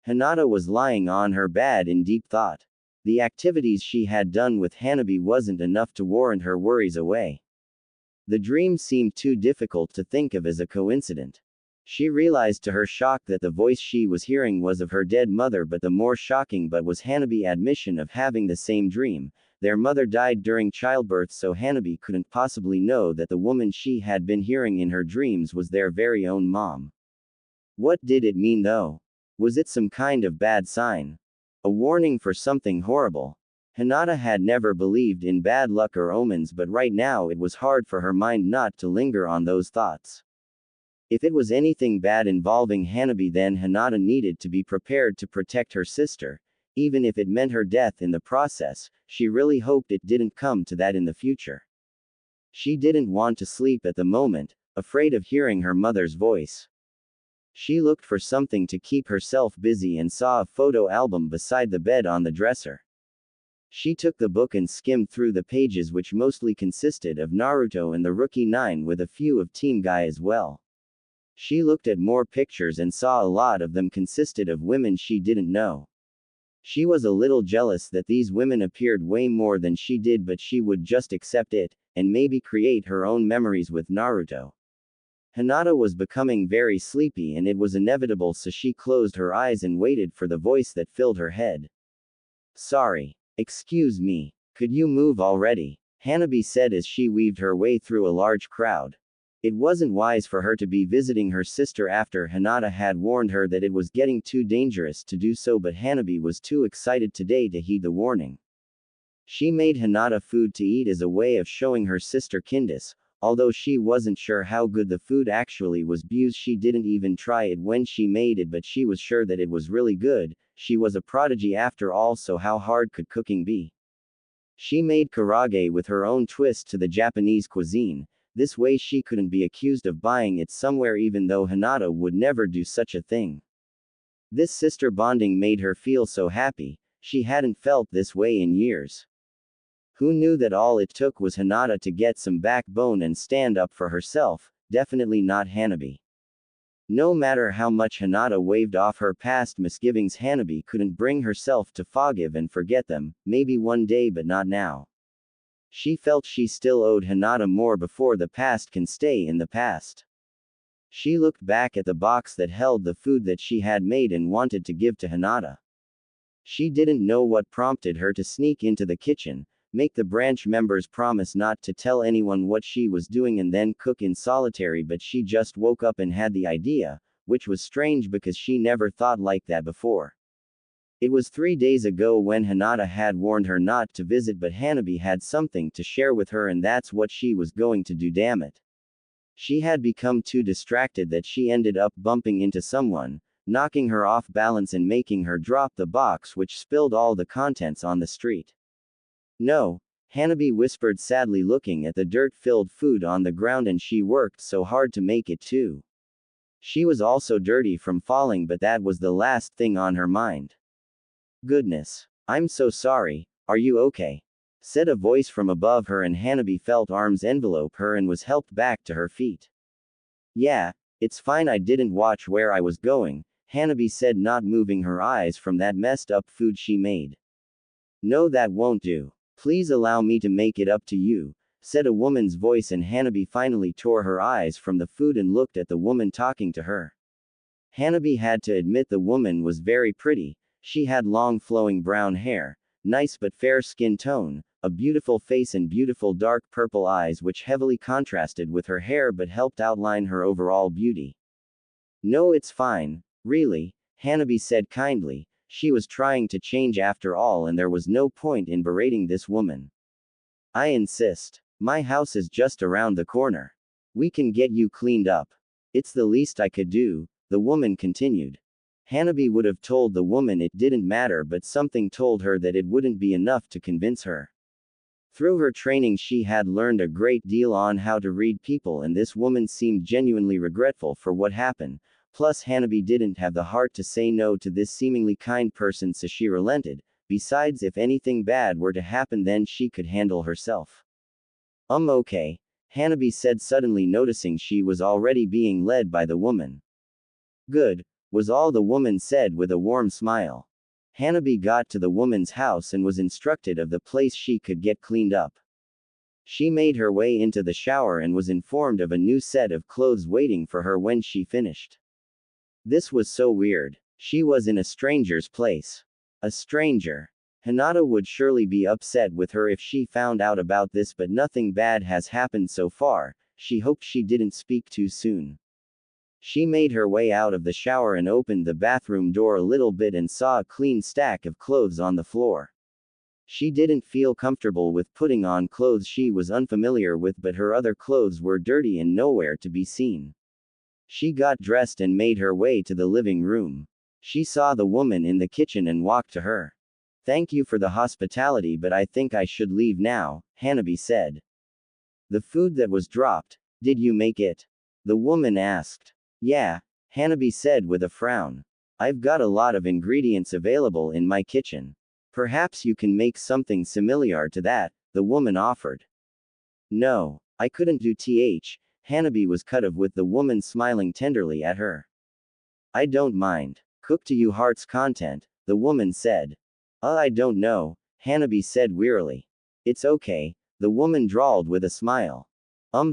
Hinata was lying on her bed in deep thought. The activities she had done with Hanabi wasn't enough to warrant her worries away. The dream seemed too difficult to think of as a coincidence. She realized to her shock that the voice she was hearing was of her dead mother, but the more shocking but was Hanabi's admission of having the same dream. Their mother died during childbirth, so Hanabi couldn't possibly know that the woman she had been hearing in her dreams was their very own mom. What did it mean though? Was it some kind of bad sign? A warning for something horrible? Hinata had never believed in bad luck or omens, but right now it was hard for her mind not to linger on those thoughts. If it was anything bad involving Hanabi, then Hinata needed to be prepared to protect her sister, even if it meant her death in the process. She really hoped it didn't come to that in the future. She didn't want to sleep at the moment, afraid of hearing her mother's voice. She looked for something to keep herself busy and saw a photo album beside the bed on the dresser. She took the book and skimmed through the pages, which mostly consisted of Naruto and the Rookie 9 with a few of Team Guy as well. She looked at more pictures and saw a lot of them consisted of women she didn't know. She was a little jealous that these women appeared way more than she did, but she would just accept it, and maybe create her own memories with Naruto. Hinata was becoming very sleepy and it was inevitable, so she closed her eyes and waited for the voice that filled her head. Sorry. Excuse me. Could you move already? Hanabi said as she weaved her way through a large crowd. It wasn't wise for her to be visiting her sister after Hinata had warned her that it was getting too dangerous to do so, but Hanabi was too excited today to heed the warning. She made Hinata food to eat as a way of showing her sister kindness, although she wasn't sure how good the food actually was because she didn't even try it when she made it, but she was sure that it was really good. She was a prodigy after all, so how hard could cooking be? She made karage with her own twist to the Japanese cuisine. This way she couldn't be accused of buying it somewhere, even though Hinata would never do such a thing. This sister bonding made her feel so happy. She hadn't felt this way in years. Who knew that all it took was Hinata to get some backbone and stand up for herself? Definitely not Hanabi. No matter how much Hinata waved off her past misgivings, Hanabi couldn't bring herself to forgive and forget them. Maybe one day, but not now. She felt she still owed Hinata more before the past can stay in the past. She looked back at the box that held the food that she had made and wanted to give to Hinata. She didn't know what prompted her to sneak into the kitchen, make the branch members promise not to tell anyone what she was doing and then cook in solitary, but she just woke up and had the idea, which was strange because she never thought like that before. It was 3 days ago when Hinata had warned her not to visit, but Hanabi had something to share with her and that's what she was going to do, damn it. She had become too distracted that she ended up bumping into someone, knocking her off balance and making her drop the box, which spilled all the contents on the street. No, Hanabi whispered sadly, looking at the dirt-filled food on the ground, and she worked so hard to make it too. She was also dirty from falling, but that was the last thing on her mind. Goodness. I'm so sorry, are you okay? Said a voice from above her, and Hanabi felt arms envelope her and was helped back to her feet. Yeah, it's fine, I didn't watch where I was going, Hanabi said, not moving her eyes from that messed up food she made. No, that won't do. Please allow me to make it up to you, said a woman's voice, and Hanabi finally tore her eyes from the food and looked at the woman talking to her. Hanabi had to admit the woman was very pretty. She had long flowing brown hair, nice but fair skin tone, a beautiful face and beautiful dark purple eyes which heavily contrasted with her hair but helped outline her overall beauty. No, it's fine, really, Hanabi said kindly. She was trying to change after all and there was no point in berating this woman. I insist. My house is just around the corner. We can get you cleaned up. It's the least I could do, the woman continued. Hanabi would have told the woman it didn't matter, but something told her that it wouldn't be enough to convince her. Through her training she had learned a great deal on how to read people, and this woman seemed genuinely regretful for what happened. Plus Hanabi didn't have the heart to say no to this seemingly kind person, so she relented. Besides, if anything bad were to happen then she could handle herself. Okay, Hanabi said, suddenly noticing she was already being led by the woman. Good, was all the woman said with a warm smile. Hanabi got to the woman's house and was instructed of the place she could get cleaned up. She made her way into the shower and was informed of a new set of clothes waiting for her when she finished. This was so weird. She was in a stranger's place. A stranger. Hinata would surely be upset with her if she found out about this, but nothing bad has happened so far. She hoped she didn't speak too soon. She made her way out of the shower and opened the bathroom door a little bit and saw a clean stack of clothes on the floor. She didn't feel comfortable with putting on clothes she was unfamiliar with, but her other clothes were dirty and nowhere to be seen. She got dressed and made her way to the living room. She saw the woman in the kitchen and walked to her. Thank you for the hospitality, but I think I should leave now, Hanabi said. The food that was dropped, did you make it? The woman asked. Yeah, Hanabi said with a frown. I've got a lot of ingredients available in my kitchen. Perhaps you can make something similar to that, the woman offered. No, I couldn't do th. Hanabi was cut off with the woman smiling tenderly at her. I don't mind. Cook to you heart's content, the woman said. I don't know, Hanabi said wearily. It's okay, the woman drawled with a smile.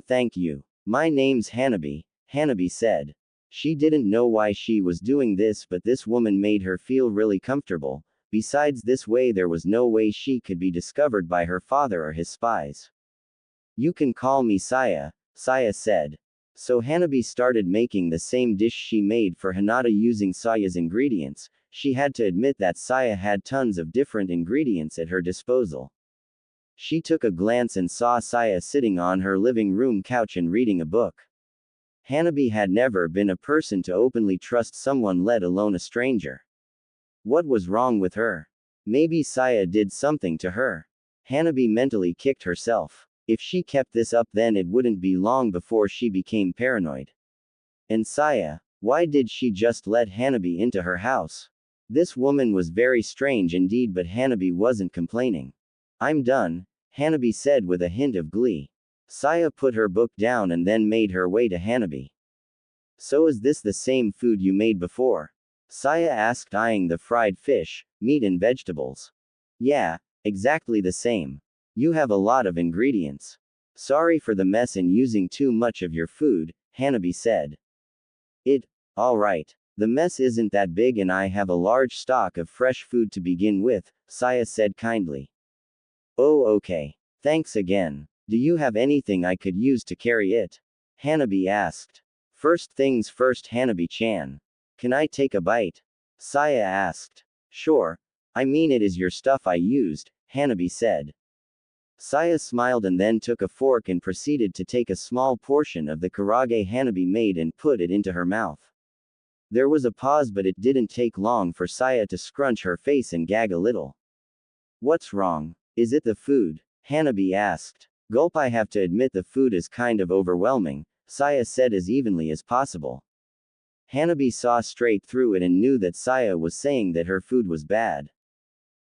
Thank you. My name's Hanabi, Hanabi said. She didn't know why she was doing this, but this woman made her feel really comfortable. Besides, this way there was no way she could be discovered by her father or his spies. You can call me Saya, Saya said. So Hanabi started making the same dish she made for Hinata using Saya's ingredients. She had to admit that Saya had tons of different ingredients at her disposal. She took a glance and saw Saya sitting on her living room couch and reading a book. Hanabi had never been a person to openly trust someone, let alone a stranger. What was wrong with her? Maybe Saya did something to her. Hanabi mentally kicked herself. If she kept this up, then it wouldn't be long before she became paranoid. And Saya, why did she just let Hanabi into her house? This woman was very strange indeed, but Hanabi wasn't complaining. I'm done, Hanabi said with a hint of glee. Saya put her book down and then made her way to Hanabi. So is this the same food you made before? Saya asked, eyeing the fried fish, meat and vegetables. Yeah, exactly the same. You have a lot of ingredients. Sorry for the mess and using too much of your food, Hanabi said. Alright. The mess isn't that big and I have a large stock of fresh food to begin with, Saya said kindly. Oh, okay. Thanks again. Do you have anything I could use to carry it? Hanabi asked. First things first, Hanabi-chan. Can I take a bite? Saya asked. Sure. I mean, it is your stuff I used, Hanabi said. Saya smiled and then took a fork and proceeded to take a small portion of the karage Hanabi made and put it into her mouth. There was a pause, but it didn't take long for Saya to scrunch her face and gag a little. What's wrong? Is it the food? Hanabi asked. Gulp. I have to admit the food is kind of overwhelming, Saya said as evenly as possible. Hanabi saw straight through it and knew that Saya was saying that her food was bad.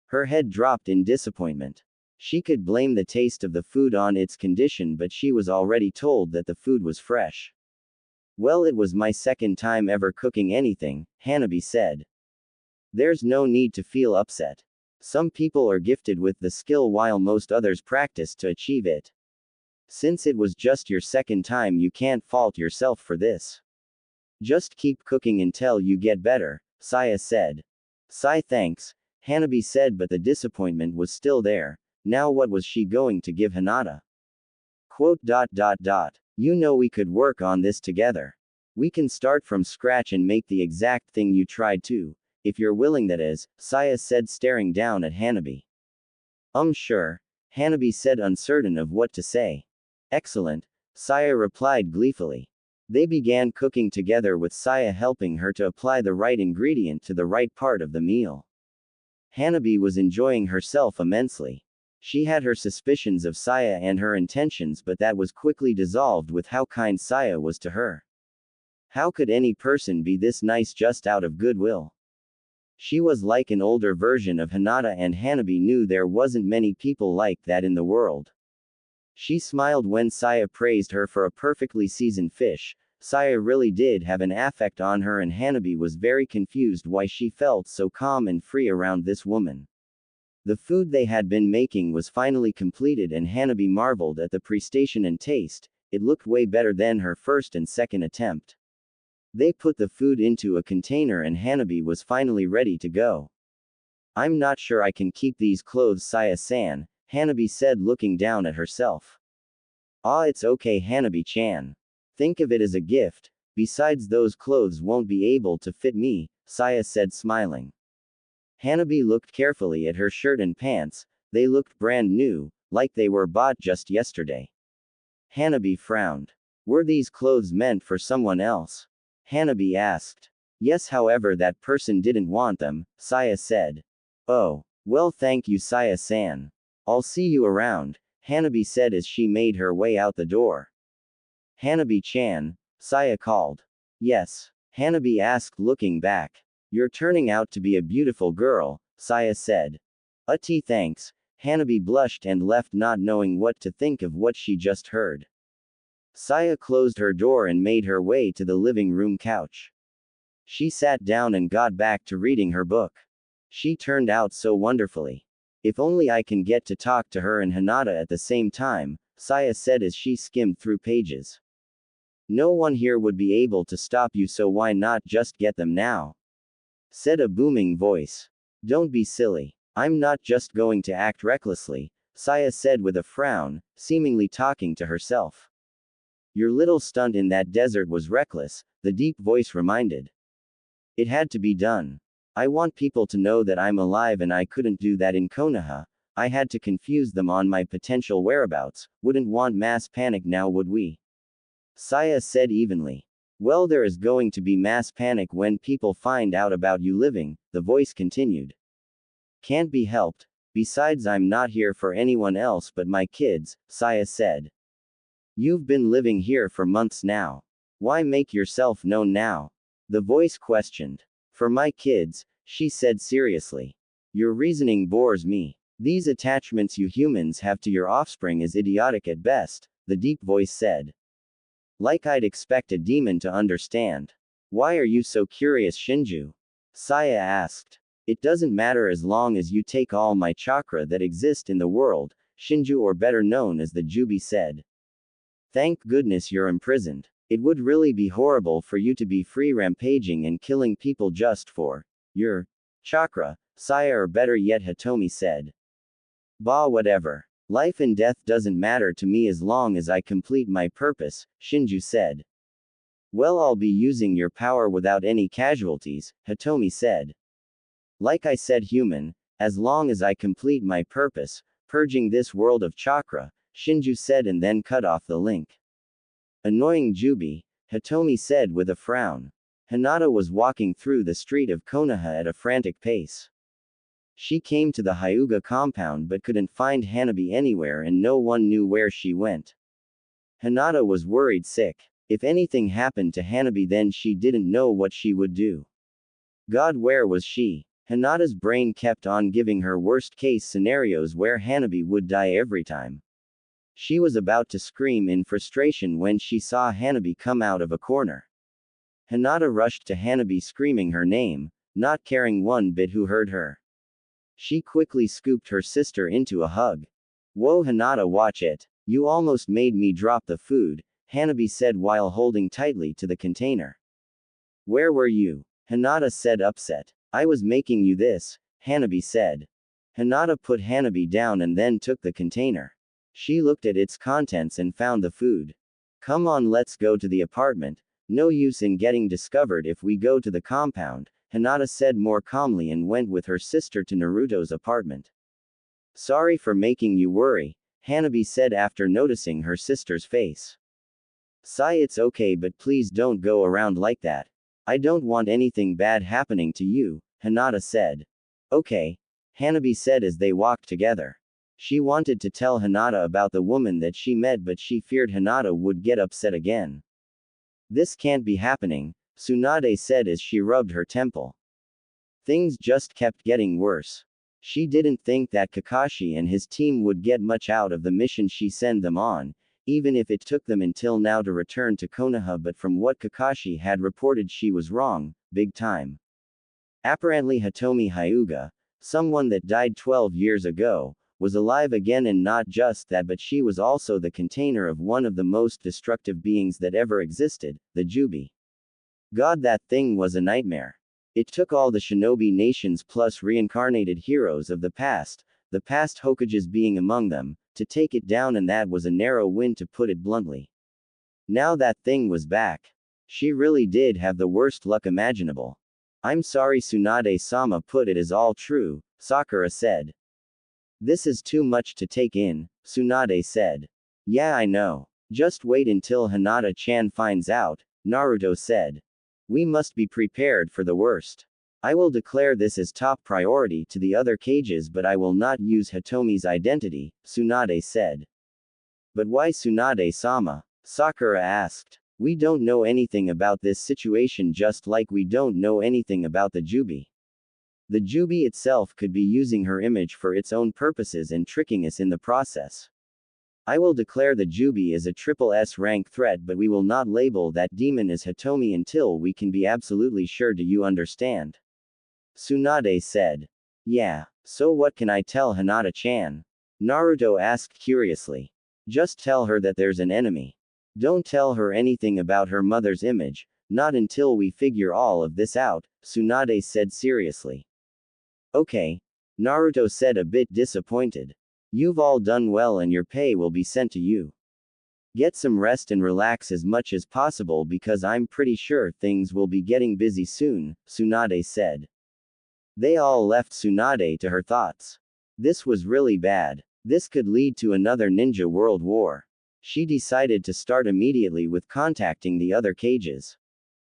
Her head dropped in disappointment. She could blame the taste of the food on its condition, but she was already told that the food was fresh. Well, it was my second time ever cooking anything, Hanabi said. There's no need to feel upset. Some people are gifted with the skill while most others practice to achieve it. Since it was just your second time, you can't fault yourself for this. Just keep cooking until you get better, Saya said. Sigh. Thanks, Hanabi said, but the disappointment was still there. Now what was she going to give Hinata? Quote. You know, we could work on this together. We can start from scratch and make the exact thing you tried to, if you're willing, that is, Saya said, staring down at Hanabi. Sure, Hanabi said, uncertain of what to say. Excellent, Saya replied gleefully. They began cooking together, with Saya helping her to apply the right ingredient to the right part of the meal. Hanabi was enjoying herself immensely. She had her suspicions of Saya and her intentions, but that was quickly dissolved with how kind Saya was to her. How could any person be this nice just out of goodwill? She was like an older version of Hinata, and Hanabi knew there wasn't many people like that in the world. She smiled when Saya praised her for a perfectly seasoned fish. Saya really did have an affect on her, and Hanabi was very confused why she felt so calm and free around this woman. The food they had been making was finally completed, and Hanabi marveled at the prestation and taste. It looked way better than her first and second attempt. They put the food into a container and Hanabi was finally ready to go. I'm not sure I can keep these clothes, Saya-san, Hanabi said, looking down at herself. It's okay, Hanabi-chan. Think of it as a gift. Besides, those clothes won't be able to fit me, Saya said, smiling. Hanabi looked carefully at her shirt and pants. They looked brand new, like they were bought just yesterday. Hanabi frowned. Were these clothes meant for someone else? Hanabi asked. Yes, however that person didn't want them, Saya said. Oh, well, thank you, Saya-san. I'll see you around, Hanabi said as she made her way out the door. Hanabi-chan, Saya called. Yes, Hanabi asked, looking back. You're turning out to be a beautiful girl, Saya said. Thanks, Hanabi blushed and left, not knowing what to think of what she just heard. Saya closed her door and made her way to the living room couch. She sat down and got back to reading her book. She turned out so wonderfully. If only I can get to talk to her and Hinata at the same time, Saya said as she skimmed through pages. No one here would be able to stop you, so why not just get them now? Said a booming voice. Don't be silly. I'm not just going to act recklessly, Saya said with a frown, seemingly talking to herself. Your little stunt in that desert was reckless, the deep voice reminded. It had to be done. I want people to know that I'm alive, and I couldn't do that in Konoha. I had to confuse them on my potential whereabouts. Wouldn't want mass panic now, would we? Saya said evenly. Well, there is going to be mass panic when people find out about you living, the voice continued. Can't be helped. Besides, I'm not here for anyone else but my kids, Saya said. You've been living here for months now. Why make yourself known now? The voice questioned. For my kids, she said seriously. Your reasoning bores me. These attachments you humans have to your offspring is idiotic at best, the deep voice said. Like I'd expect a demon to understand. Why are you so curious, Shinju? Saya asked. It doesn't matter as long as you take all my chakra that exist in the world, Shinju, or better known as the Jubi, said. Thank goodness you're imprisoned. It would really be horrible for you to be free rampaging and killing people just for your chakra, Saya, or better yet, Hitomi said. Bah, whatever. Life and death doesn't matter to me as long as I complete my purpose, Shinju said. Well, I'll be using your power without any casualties, Hitomi said. Like I said, human, as long as I complete my purpose, purging this world of chakra, Shinju said, and then cut off the link. Annoying Jubi, Hitomi said with a frown. Hinata was walking through the street of Konoha at a frantic pace. She came to the Hyuga compound but couldn't find Hanabi anywhere, and no one knew where she went. Hinata was worried sick. If anything happened to Hanabi, then she didn't know what she would do. God, where was she? Hinata's brain kept on giving her worst-case scenarios where Hanabi would die every time. She was about to scream in frustration when she saw Hanabi come out of a corner. Hinata rushed to Hanabi screaming her name, not caring one bit who heard her. She quickly scooped her sister into a hug. Whoa, Hinata, watch it. You almost made me drop the food, Hanabi said while holding tightly to the container. Where were you? Hinata said, upset. I was making you this, Hanabi said. Hinata put Hanabi down and then took the container. She looked at its contents and found the food. Come on, let's go to the apartment. No use in getting discovered if we go to the compound, Hinata said more calmly and went with her sister to Naruto's apartment. Sorry for making you worry, Hanabi said after noticing her sister's face. Sai, it's okay, but please don't go around like that. I don't want anything bad happening to you, Hinata said. Okay, Hanabi said as they walked together. She wanted to tell Hinata about the woman that she met, but she feared Hinata would get upset again. This can't be happening, Tsunade said as she rubbed her temple. Things just kept getting worse. She didn't think that Kakashi and his team would get much out of the mission she sent them on, even if it took them until now to return to Konoha, but from what Kakashi had reported, she was wrong, big time. Apparently Hitomi Hyuga, someone that died 12 years ago, was alive again, and not just that, but she was also the container of one of the most destructive beings that ever existed, the Jubi. God, that thing was a nightmare. It took all the shinobi nations plus reincarnated heroes of the past Hokages being among them, to take it down, and that was a narrow win, to put it bluntly. Now that thing was back. She really did have the worst luck imaginable. I'm sorry, Tsunade-sama put it as all true, Sakura said. This is too much to take in, Tsunade said. Yeah, I know. Just wait until Hinata-chan finds out, Naruto said. We must be prepared for the worst. I will declare this as top priority to the other cages, but I will not use Hitomi's identity, Tsunade said. But why, Tsunade-sama? Sakura asked. We don't know anything about this situation, just like we don't know anything about the Jubi. The Jubi itself could be using her image for its own purposes and tricking us in the process. I will declare the Jubi as a triple S rank threat, but we will not label that demon as Hitomi until we can be absolutely sure. Do you understand? Tsunade said. Yeah, so what can I tell Hinata-chan? Naruto asked curiously. Just tell her that there's an enemy. Don't tell her anything about her mother's image, not until we figure all of this out, Tsunade said seriously. Okay. Naruto said, a bit disappointed. You've all done well and your pay will be sent to you. Get some rest and relax as much as possible because I'm pretty sure things will be getting busy soon, Tsunade said. They all left Tsunade to her thoughts. This was really bad. This could lead to another ninja world war. She decided to start immediately with contacting the other cages.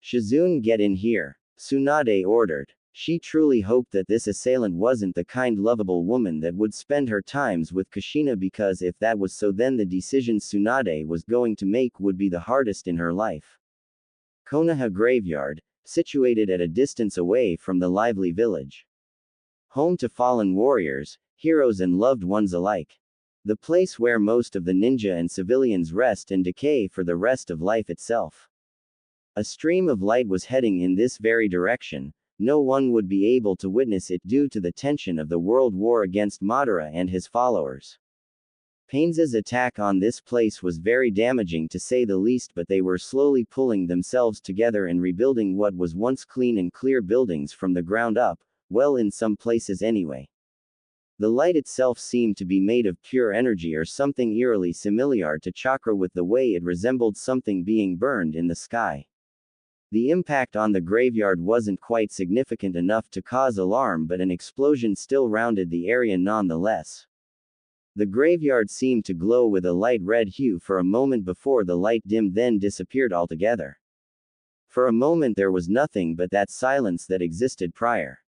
Shizune, get in here, Tsunade ordered. She truly hoped that this assailant wasn't the kind, lovable woman that would spend her times with Kushina, because if that was so, then the decisions Tsunade was going to make would be the hardest in her life. Konoha Graveyard, situated at a distance away from the lively village. Home to fallen warriors, heroes and loved ones alike. The place where most of the ninja and civilians rest and decay for the rest of life itself. A stream of light was heading in this very direction. No one would be able to witness it due to the tension of the world war against Madara and his followers. Pain's attack on this place was very damaging to say the least, but they were slowly pulling themselves together and rebuilding what was once clean and clear buildings from the ground up, well, in some places anyway. The light itself seemed to be made of pure energy or something eerily similar to chakra, with the way it resembled something being burned in the sky. The impact on the graveyard wasn't quite significant enough to cause alarm, but an explosion still rounded the area nonetheless. The graveyard seemed to glow with a light red hue for a moment before the light dimmed, then disappeared altogether. For a moment there was nothing but that silence that existed prior.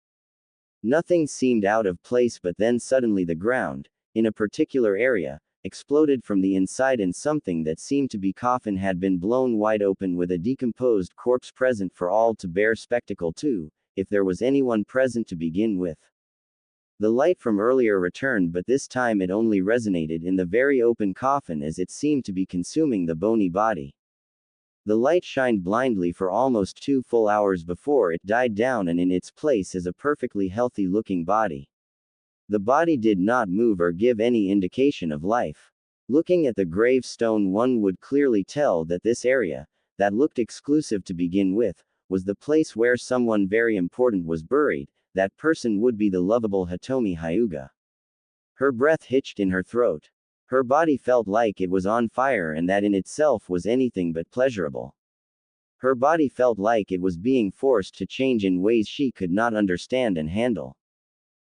Nothing seemed out of place, but then suddenly the ground, in a particular area, exploded from the inside and something that seemed to be coffin had been blown wide open with a decomposed corpse present for all to bear spectacle to, if there was anyone present to begin with. The light from earlier returned, but this time it only resonated in the very open coffin as it seemed to be consuming the bony body. The light shined blindly for almost 2 full hours before it died down, and in its place is a perfectly healthy-looking body. The body did not move or give any indication of life. Looking at the gravestone, one would clearly tell that this area, that looked exclusive to begin with, was the place where someone very important was buried. That person would be the lovable Hitomi Hyuga. Her breath hitched in her throat. Her body felt like it was on fire, and that in itself was anything but pleasurable. Her body felt like it was being forced to change in ways she could not understand and handle.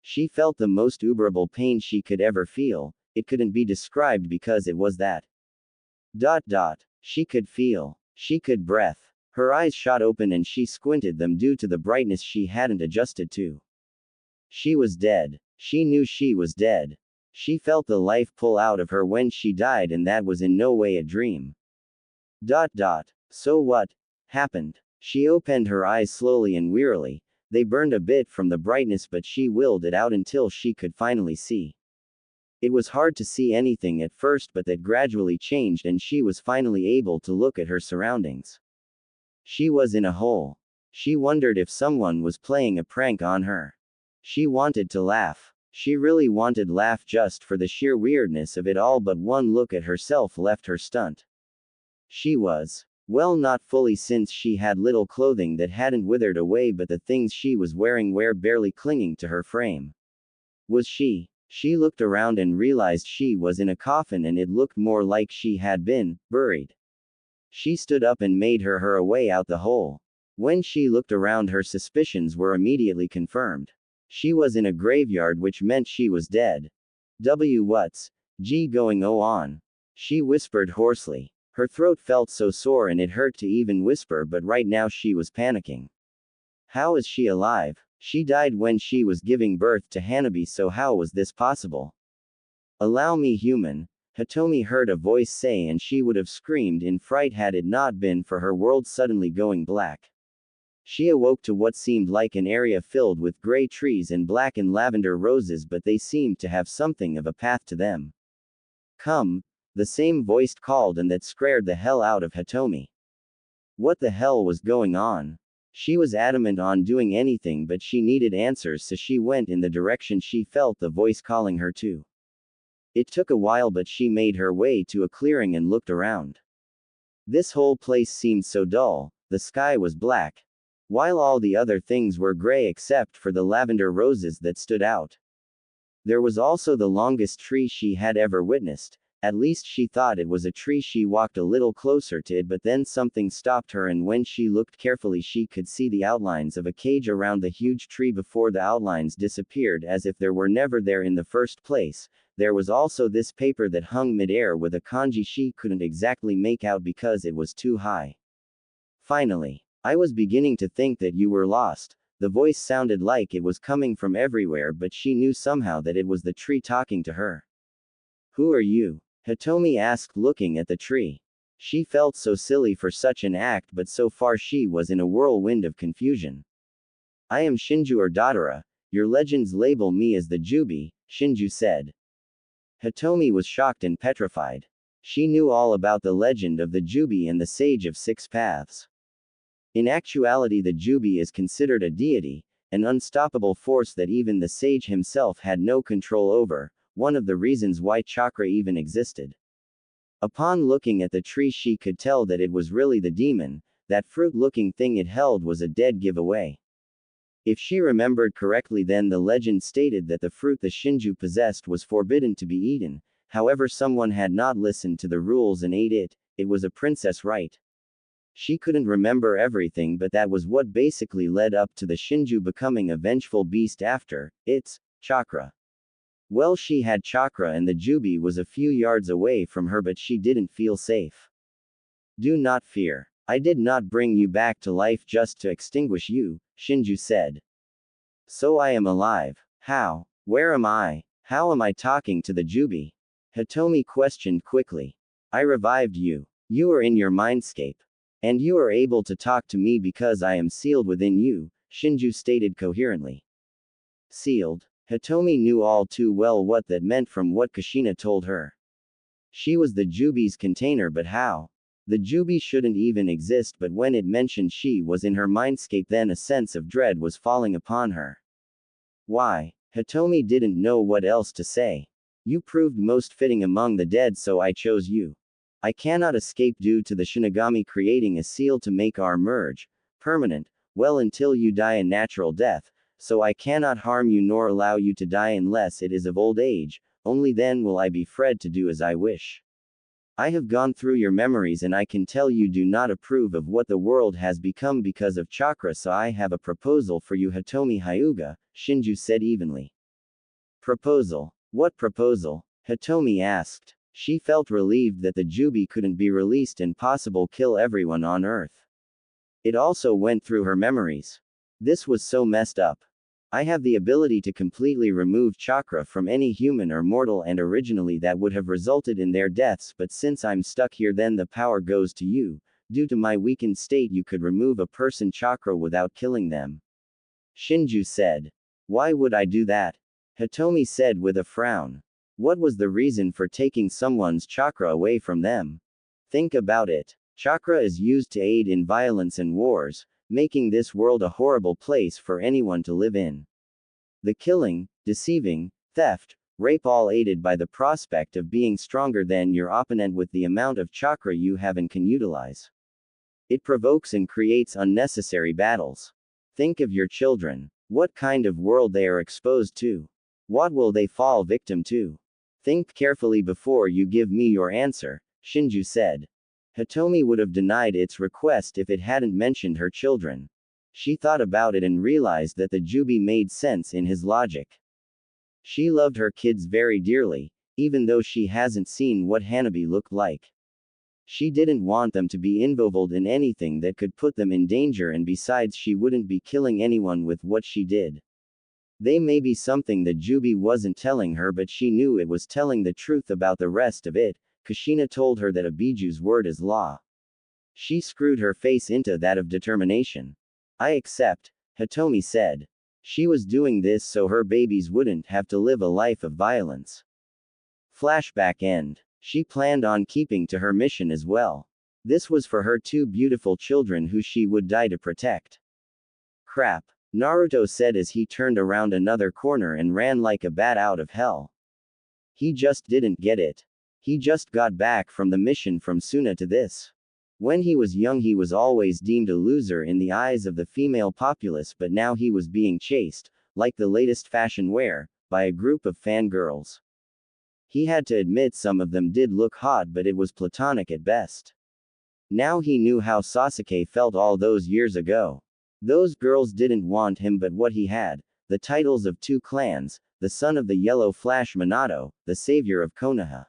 She felt the most unbearable pain she could ever feel. It couldn't be described because it was that. She could feel. She could breathe. Her eyes shot open and she squinted them due to the brightness she hadn't adjusted to. She was dead. She knew she was dead. She felt the life pull out of her when she died, and that was in no way a dream. So what happened? She opened her eyes slowly and wearily. They burned a bit from the brightness, but she willed it out until she could finally see. It was hard to see anything at first, but that gradually changed and she was finally able to look at her surroundings. She was in a hole. She wondered if someone was playing a prank on her. She wanted to laugh. She really wanted to laugh just for the sheer weirdness of it all, but one look at herself left her stunned. She was, well, not fully, since she had little clothing that hadn't withered away, but the things she was wearing were barely clinging to her frame. Was she? She looked around and realized she was in a coffin, and it looked more like she had been buried. She stood up and made her way out the hole. When she looked around, her suspicions were immediately confirmed. She was in a graveyard, which meant she was dead. What's going on? She whispered hoarsely. Her throat felt so sore and it hurt to even whisper, but right now she was panicking. How is she alive? She died when she was giving birth to Hanabi, so how was this possible? Allow me, human, Hitomi heard a voice say, and she would have screamed in fright had it not been for her world suddenly going black. She awoke to what seemed like an area filled with gray trees and black and lavender roses, but they seemed to have something of a path to them. Come, the same voice called, and that scared the hell out of Hitomi. What the hell was going on? She was adamant on doing anything, but she needed answers, so she went in the direction she felt the voice calling her to. It took a while, but she made her way to a clearing and looked around. This whole place seemed so dull. The sky was black, while all the other things were gray except for the lavender roses that stood out. There was also the longest tree she had ever witnessed. At least she thought it was a tree. She walked a little closer to it, but then something stopped her, and when she looked carefully she could see the outlines of a cage around the huge tree before the outlines disappeared as if they were never there in the first place. There was also this paper that hung mid-air with a kanji she couldn't exactly make out because it was too high. Finally, I was beginning to think that you were lost. The voice sounded like it was coming from everywhere, but she knew somehow that it was the tree talking to her. Who are you? Hitomi asked, looking at the tree. She felt so silly for such an act, but so far she was in a whirlwind of confusion. I am Shinju or Dadara. Your legends label me as the Jubi, Shinju said. Hitomi was shocked and petrified. She knew all about the legend of the Jubi and the Sage of Six Paths. In actuality, the Jubi is considered a deity, an unstoppable force that even the sage himself had no control over, one of the reasons why chakra even existed. Upon looking at the tree, she could tell that it was really the demon. That fruit-looking thing it held was a dead giveaway. If she remembered correctly, then the legend stated that the fruit the Shinju possessed was forbidden to be eaten. However, someone had not listened to the rules and ate it. It was a princess right. She couldn't remember everything, but that was what basically led up to the Shinju becoming a vengeful beast after its chakra. Well, she had chakra and the Jubi was a few yards away from her, but she didn't feel safe. Do not fear. I did not bring you back to life just to extinguish you, Shinju said. So I am alive. How? Where am I? How am I talking to the Jubi? Hitomi questioned quickly. I revived you. You are in your mindscape. And you are able to talk to me because I am sealed within you, Shinju stated coherently. Sealed? Hitomi knew all too well what that meant from what Kushina told her. She was the Jubi's container, but how? The Jubi shouldn't even exist, but when it mentioned she was in her mindscape, then a sense of dread was falling upon her. Why? Hitomi didn't know what else to say. You proved most fitting among the dead, so I chose you. I cannot escape due to the Shinigami creating a seal to make our merge permanent, well, until you die a natural death, so I cannot harm you nor allow you to die unless it is of old age, only then will I be free to do as I wish. I have gone through your memories and I can tell you do not approve of what the world has become because of chakra, so I have a proposal for you, Hitomi Hyuga, Shinju said evenly. Proposal? What proposal? Hitomi asked. She felt relieved that the Jubi couldn't be released and possible kill everyone on Earth. It also went through her memories. This was so messed up. I have the ability to completely remove chakra from any human or mortal, and originally that would have resulted in their deaths, but since I'm stuck here, then the power goes to you. Due to my weakened state, you could remove a person chakra without killing them. Shinju said. Why would I do that? Hitomi said with a frown. What was the reason for taking someone's chakra away from them? Think about it. Chakra is used to aid in violence and wars, making this world a horrible place for anyone to live in. The killing, deceiving, theft, rape, all aided by the prospect of being stronger than your opponent with the amount of chakra you have and can utilize. It provokes and creates unnecessary battles. Think of your children. What kind of world they are exposed to? What will they fall victim to? Think carefully before you give me your answer, Shinju said. Hitomi would have denied its request if it hadn't mentioned her children. She thought about it and realized that the Jubi made sense in his logic. She loved her kids very dearly, even though she hasn't seen what Hanabi looked like. She didn't want them to be involved in anything that could put them in danger, and besides, she wouldn't be killing anyone with what she did. They may be something that Jubi wasn't telling her, but she knew it was telling the truth about the rest of it. Kushina told her that a biju's word is law. She screwed her face into that of determination. I accept, Hitomi said. She was doing this so her babies wouldn't have to live a life of violence. Flashback end. She planned on keeping to her mission as well. This was for her two beautiful children who she would die to protect. Crap, Naruto said as he turned around another corner and ran like a bat out of hell. He just didn't get it. He just got back from the mission from Suna to this. When he was young, he was always deemed a loser in the eyes of the female populace, but now he was being chased, like the latest fashion wear, by a group of fangirls. He had to admit some of them did look hot, but it was platonic at best. Now he knew how Sasuke felt all those years ago. Those girls didn't want him but what he had, the titles of 2 clans, the son of the Yellow Flash Minato, the savior of Konoha.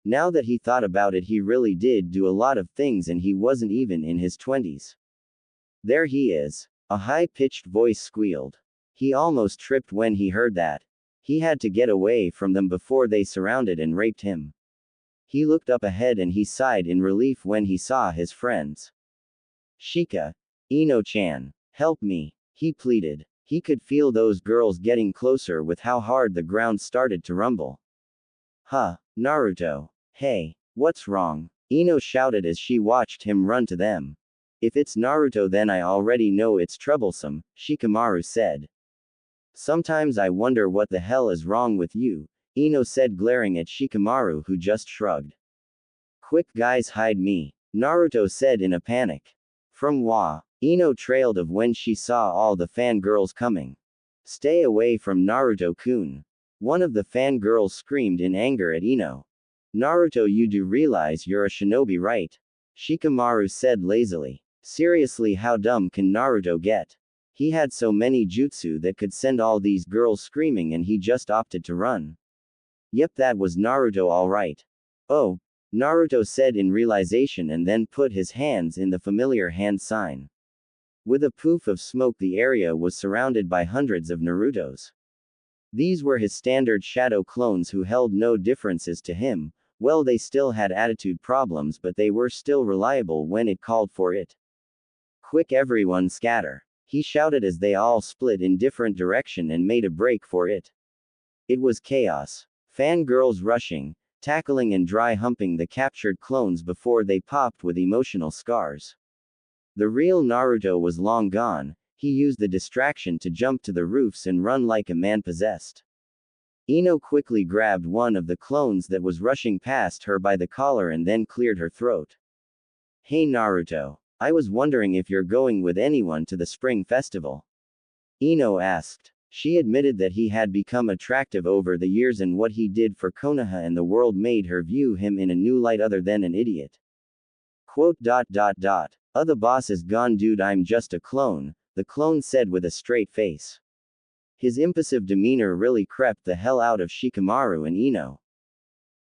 Now that he thought about it, he really did do a lot of things and he wasn't even in his 20s. There he is. A high-pitched voice squealed. He almost tripped when he heard that. He had to get away from them before they surrounded and raped him. He looked up ahead and he sighed in relief when he saw his friends. Shika. Ino-chan. Help me. He pleaded. He could feel those girls getting closer with how hard the ground started to rumble. Huh, Naruto. Hey, what's wrong? Ino shouted as she watched him run to them. If it's Naruto, then I already know it's troublesome, Shikamaru said. Sometimes I wonder what the hell is wrong with you, Ino said, glaring at Shikamaru, who just shrugged. Quick guys, hide me, Naruto said in a panic. From Wa, Ino trailed of when she saw all the fangirls coming. Stay away from Naruto-kun. One of the fangirls screamed in anger at Ino. Naruto, you do realize you're a shinobi, right? Shikamaru said lazily. Seriously, how dumb can Naruto get? He had so many jutsu that could send all these girls screaming and he just opted to run. Yep, that was Naruto alright. Oh, Naruto said in realization and then put his hands in the familiar hand sign. With a poof of smoke, the area was surrounded by hundreds of Narutos. These were his standard shadow clones who held no differences to him. Well, they still had attitude problems, but they were still reliable when it called for it. Quick, everyone scatter, he shouted as they all split in different direction and made a break for it. It was chaos. Fangirls rushing, tackling and dry humping the captured clones before they popped with emotional scars. The real Naruto was long gone. He used the distraction to jump to the roofs and run like a man possessed. Ino quickly grabbed one of the clones that was rushing past her by the collar and then cleared her throat. Hey Naruto, I was wondering if you're going with anyone to the spring festival. Ino asked. She admitted that he had become attractive over the years and what he did for Konoha and the world made her view him in a new light other than an idiot. Quote. The boss is gone, dude, I'm just a clone, the clone said with a straight face. His impassive demeanor really crept the hell out of Shikamaru and Ino.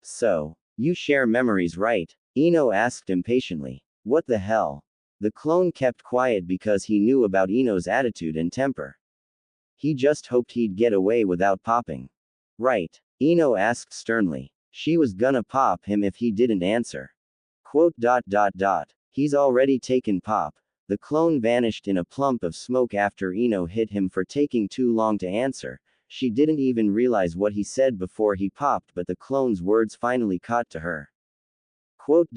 So, you share memories, right? Ino asked impatiently. What the hell? The clone kept quiet because he knew about Ino's attitude and temper. He just hoped he'd get away without popping. Right? Ino asked sternly. She was gonna pop him if he didn't answer. Quote. He's already taken pop. The clone vanished in a plump of smoke after Ino hit him for taking too long to answer. She didn't even realize what he said before he popped, but the clone's words finally caught to her. Quote.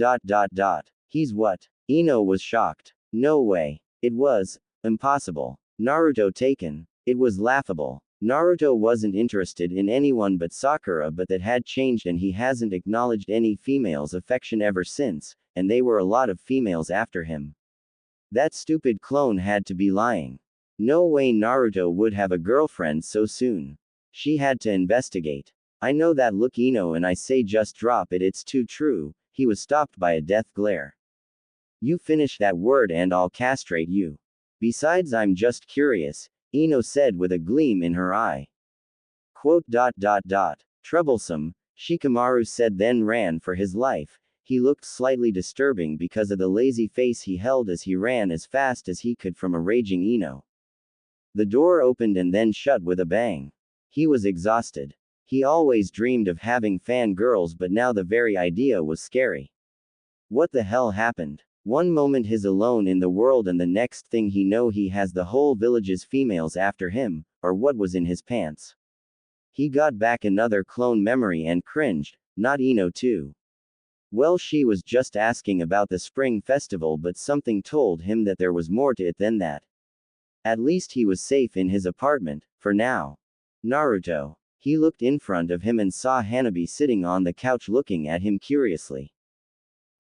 He's what? Ino was shocked. No way. It was impossible. Naruto taken. It was laughable. Naruto wasn't interested in anyone but Sakura, but that had changed and he hasn't acknowledged any female's affection ever since, and they were a lot of females after him. That stupid clone had to be lying. No way Naruto would have a girlfriend so soon. She had to investigate. I know that look, Ino, and I say just drop it, it's too true. He was stopped by a death glare. You finish that word and I'll castrate you. Besides, I'm just curious, Ino said with a gleam in her eye. Quote. Troublesome, Shikamaru said, then ran for his life. He looked slightly disturbing because of the lazy face he held as he ran as fast as he could from a raging Ino. The door opened and then shut with a bang. He was exhausted. He always dreamed of having fangirls, but now the very idea was scary. What the hell happened? One moment he's alone in the world and the next thing he know he has the whole village's females after him, or what was in his pants. He got back another clone memory and cringed, not Ino too. Well, she was just asking about the spring festival, but something told him that there was more to it than that. At least he was safe in his apartment, for now. Naruto. He looked in front of him and saw Hanabi sitting on the couch looking at him curiously.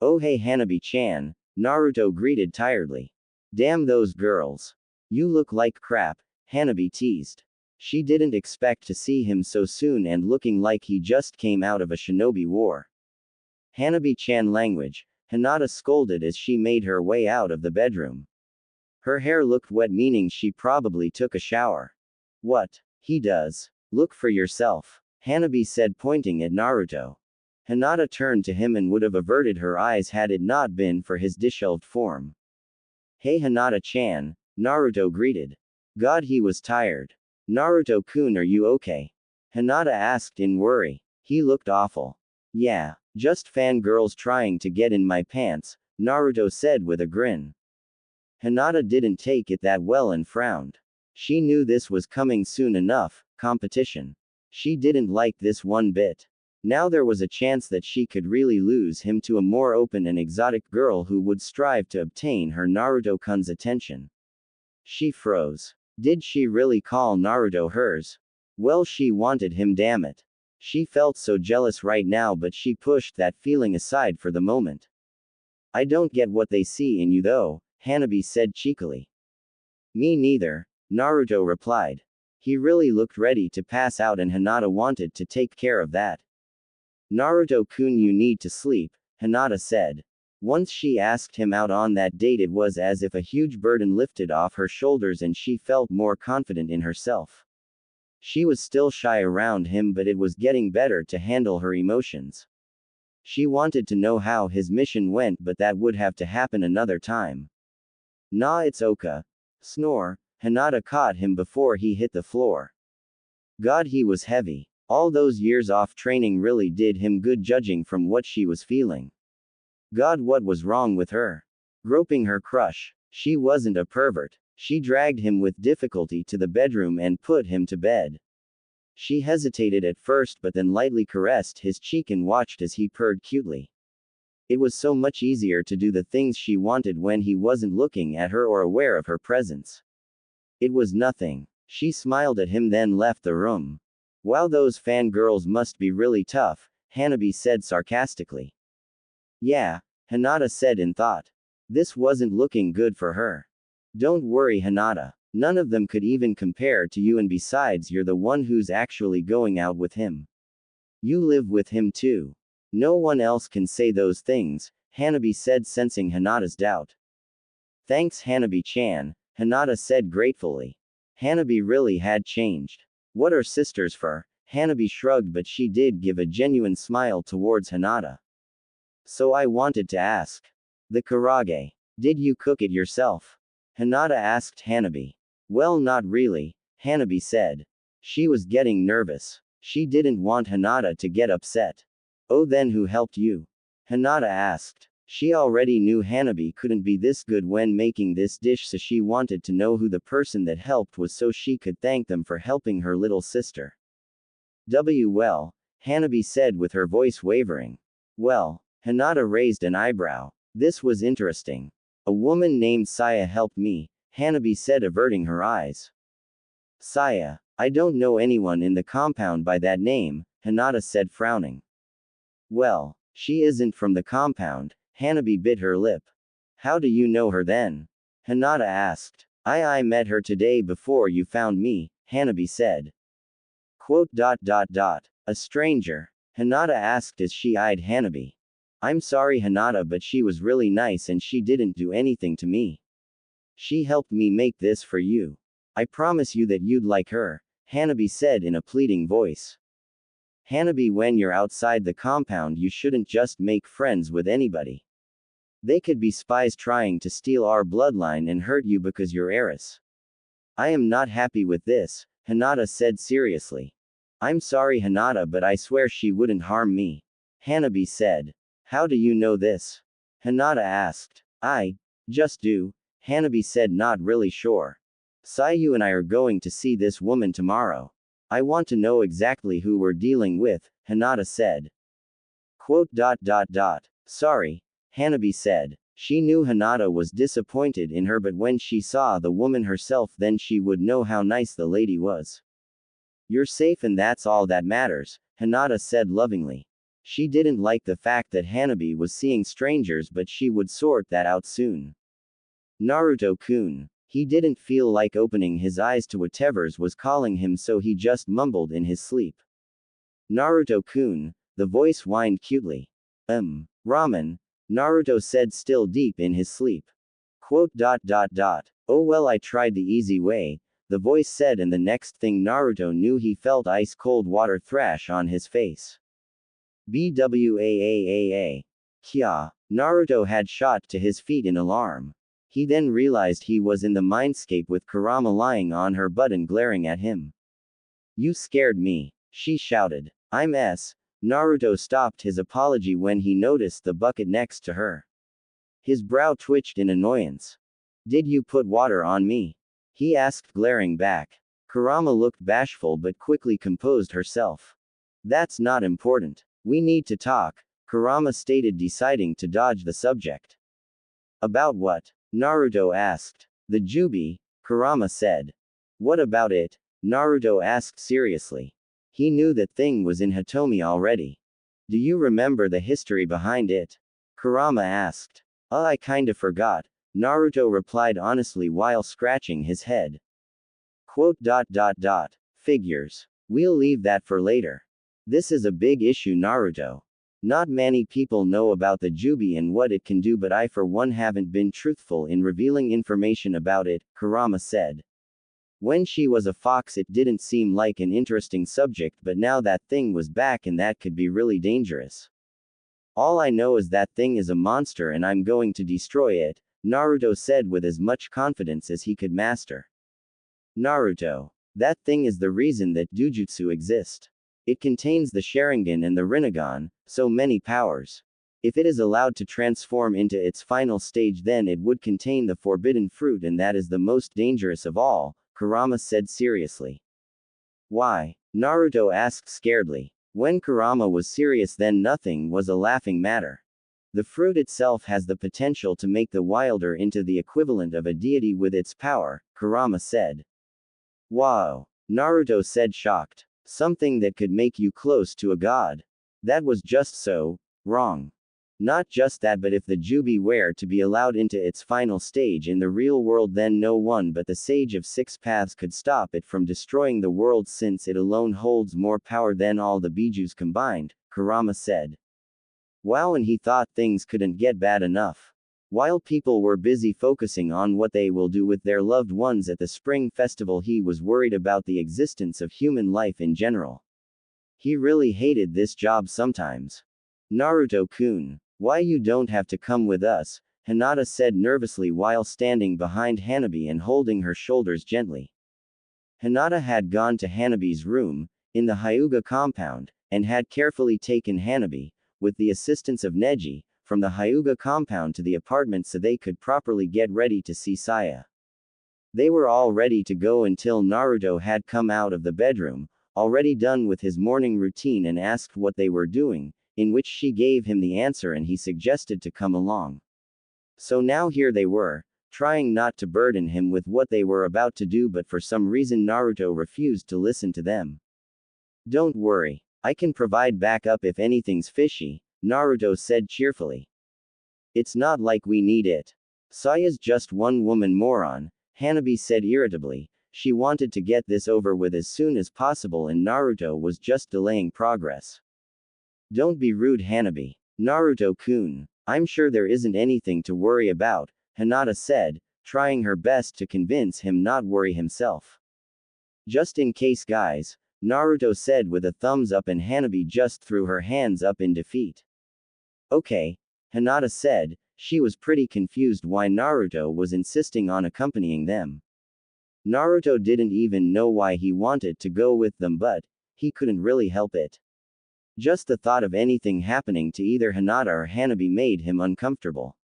Oh hey Hanabi-chan, Naruto greeted tiredly. Damn those girls. You look like crap, Hanabi teased. She didn't expect to see him so soon and looking like he just came out of a shinobi war. Hanabi-chan language, Hinata scolded as she made her way out of the bedroom. Her hair looked wet, meaning she probably took a shower. What? He does. Look for yourself, Hanabi said, pointing at Naruto. Hinata turned to him and would have averted her eyes had it not been for his disheveled form. Hey Hinata-chan, Naruto greeted. God, he was tired. Naruto-kun, are you okay? Hinata asked in worry. He looked awful. Yeah, just fangirls trying to get in my pants, Naruto said with a grin. Hinata didn't take it that well and frowned. She knew this was coming soon enough, competition. She didn't like this one bit. Now there was a chance that she could really lose him to a more open and exotic girl who would strive to obtain her Naruto-kun's attention. She froze. Did she really call Naruto hers? Well, she wanted him, damn it. She felt so jealous right now, but she pushed that feeling aside for the moment. I don't get what they see in you though, Hanabi said cheekily. Me neither, Naruto replied. He really looked ready to pass out and Hinata wanted to take care of that. Naruto-kun, you need to sleep, Hinata said. Once she asked him out on that date, it was as if a huge burden lifted off her shoulders and she felt more confident in herself. She was still shy around him, but it was getting better to handle her emotions. She wanted to know how his mission went, but that would have to happen another time. Nah, it's Oka. Snore. Hinata caught him before he hit the floor. God, he was heavy. All those years off training really did him good, judging from what she was feeling. God, what was wrong with her? Groping her crush. She wasn't a pervert. She dragged him with difficulty to the bedroom and put him to bed. She hesitated at first, but then lightly caressed his cheek and watched as he purred cutely. It was so much easier to do the things she wanted when he wasn't looking at her or aware of her presence. It was nothing. She smiled at him, then left the room. Wow, those fangirls must be really tough, Hanabi said sarcastically. Yeah, Hinata said in thought. This wasn't looking good for her. Don't worry, Hinata. None of them could even compare to you, and besides, you're the one who's actually going out with him. You live with him too. No one else can say those things, Hanabi said, sensing Hinata's doubt. Thanks, Hanabi-chan, Hinata said gratefully. Hanabi really had changed. What are sisters for? Hanabi shrugged, but she did give a genuine smile towards Hinata. So I wanted to ask. The karage. Did you cook it yourself? Hinata asked Hanabi. Well, not really, Hanabi said. She was getting nervous. She didn't want Hinata to get upset. Oh, then who helped you? Hinata asked. She already knew Hanabi couldn't be this good when making this dish, so she wanted to know who the person that helped was so she could thank them for helping her little sister. Well, Hanabi said with her voice wavering. Well, Hinata raised an eyebrow. This was interesting. A woman named Saya helped me, Hanabi said, averting her eyes. Saya? I don't know anyone in the compound by that name, Hinata said, frowning. Well, she isn't from the compound, Hanabi bit her lip. How do you know her then? Hinata asked. I met her today before you found me, Hanabi said. Quote. A stranger? Hinata asked as she eyed Hanabi. I'm sorry, Hinata, but she was really nice and she didn't do anything to me. She helped me make this for you. I promise you that you'd like her, Hanabi said in a pleading voice. Hanabi, when you're outside the compound, you shouldn't just make friends with anybody. They could be spies trying to steal our bloodline and hurt you because you're heiress. I am not happy with this, Hinata said seriously. I'm sorry, Hinata, but I swear she wouldn't harm me, Hanabi said. How do you know this? Hinata asked. I just do, Hanabi said, not really sure. Sayu and I are going to see this woman tomorrow. I want to know exactly who we're dealing with, Hinata said. Quote. Sorry, Hanabi said. She knew Hinata was disappointed in her, but when she saw the woman herself, then she would know how nice the lady was. You're safe and that's all that matters, Hinata said lovingly. She didn't like the fact that Hanabi was seeing strangers, but she would sort that out soon. Naruto-kun. He didn't feel like opening his eyes to whatever's was calling him, so he just mumbled in his sleep. Naruto-kun. The voice whined cutely. Ramen, Naruto said, still deep in his sleep. Quote. Oh well, I tried the easy way, the voice said, and the next thing Naruto knew, he felt ice cold water thrash on his face. Bwaaa. Kya. Naruto had shot to his feet in alarm. He then realized he was in the mindscape with Kurama lying on her butt and glaring at him. You scared me, she shouted. I'm S. Naruto stopped his apology when he noticed the bucket next to her. His brow twitched in annoyance. Did you put water on me? He asked, glaring back. Kurama looked bashful but quickly composed herself. That's not important. We need to talk, Kurama stated, deciding to dodge the subject. About what? Naruto asked. The Jubi, Kurama said. What about it? Naruto asked seriously. He knew that thing was in Hitomi already. Do you remember the history behind it? Kurama asked. I kinda forgot, Naruto replied honestly while scratching his head. Quote. Figures. We'll leave that for later. This is a big issue, Naruto. Not many people know about the Jubi and what it can do, but I for one haven't been truthful in revealing information about it, Kurama said. When she was a fox it didn't seem like an interesting subject, but now that thing was back and that could be really dangerous. All I know is that thing is a monster and I'm going to destroy it, Naruto said with as much confidence as he could master. Naruto. That thing is the reason that Dujutsu exist. It contains the Sharingan and the Rinnegan, so many powers. If it is allowed to transform into its final stage, then it would contain the forbidden fruit, and that is the most dangerous of all, Kurama said seriously. Why? Naruto asked scaredly. When Kurama was serious, then nothing was a laughing matter. The fruit itself has the potential to make the wilder into the equivalent of a deity with its power, Kurama said. Wow. Naruto said shocked. Something that could make you close to a god. That was just so wrong. Not just that, but if the Jubi were to be allowed into its final stage in the real world, then no one but the Sage of Six Paths could stop it from destroying the world, since it alone holds more power than all the Bijus combined, Kurama said. Wow, and he thought things couldn't get bad enough. While people were busy focusing on what they will do with their loved ones at the spring festival, he was worried about the existence of human life in general. He really hated this job sometimes. Naruto-kun, why you don't have to come with us, Hinata said nervously while standing behind Hanabi and holding her shoulders gently. Hinata had gone to Hanabi's room, in the Hyuga compound, and had carefully taken Hanabi, with the assistance of Neji, from the Hyuga compound to the apartment so they could properly get ready to see Saya. They were all ready to go until Naruto had come out of the bedroom, already done with his morning routine, and asked what they were doing, in which she gave him the answer and he suggested to come along. So now here they were, trying not to burden him with what they were about to do, but for some reason Naruto refused to listen to them. Don't worry, I can provide backup if anything's fishy, Naruto said cheerfully. It's not like we need it. Saya's just one woman moron, Hanabi said irritably. She wanted to get this over with as soon as possible and Naruto was just delaying progress. Don't be rude, Hanabi. Naruto-kun, I'm sure there isn't anything to worry about, Hinata said, trying her best to convince him not worry himself. Just in case, guys, Naruto said with a thumbs up, and Hanabi just threw her hands up in defeat. Okay, Hinata said. She was pretty confused why Naruto was insisting on accompanying them. Naruto didn't even know why he wanted to go with them, but he couldn't really help it. Just the thought of anything happening to either Hinata or Hanabi made him uncomfortable.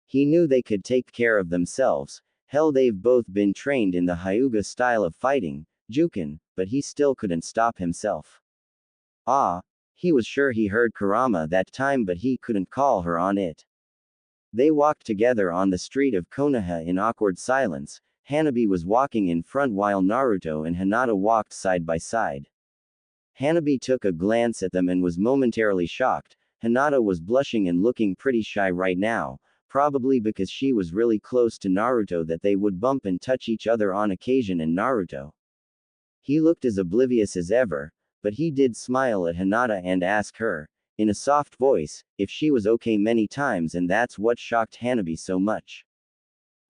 He knew they could take care of themselves. Hell, they've both been trained in the Hyuga style of fighting, Juken, but he still couldn't stop himself. He was sure he heard Kurama that time, but he couldn't call her on it. They walked together on the street of Konoha in awkward silence. Hanabi was walking in front while Naruto and Hinata walked side by side. Hanabi took a glance at them and was momentarily shocked. Hinata was blushing and looking pretty shy right now, probably because she was really close to Naruto that they would bump and touch each other on occasion, and Naruto. He looked as oblivious as ever, but he did smile at Hinata and ask her, in a soft voice, if she was okay many times, and that's what shocked Hanabi so much.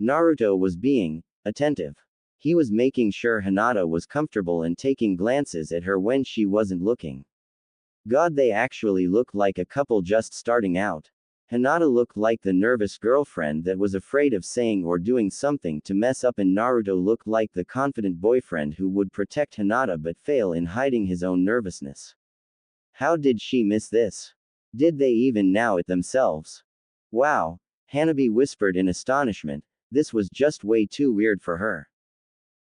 Naruto was being attentive. He was making sure Hinata was comfortable and taking glances at her when she wasn't looking. God, they actually looked like a couple just starting out. Hinata looked like the nervous girlfriend that was afraid of saying or doing something to mess up, and Naruto looked like the confident boyfriend who would protect Hinata but fail in hiding his own nervousness. How did she miss this? Did they even know it themselves? Wow, Hanabi whispered in astonishment. This was just way too weird for her.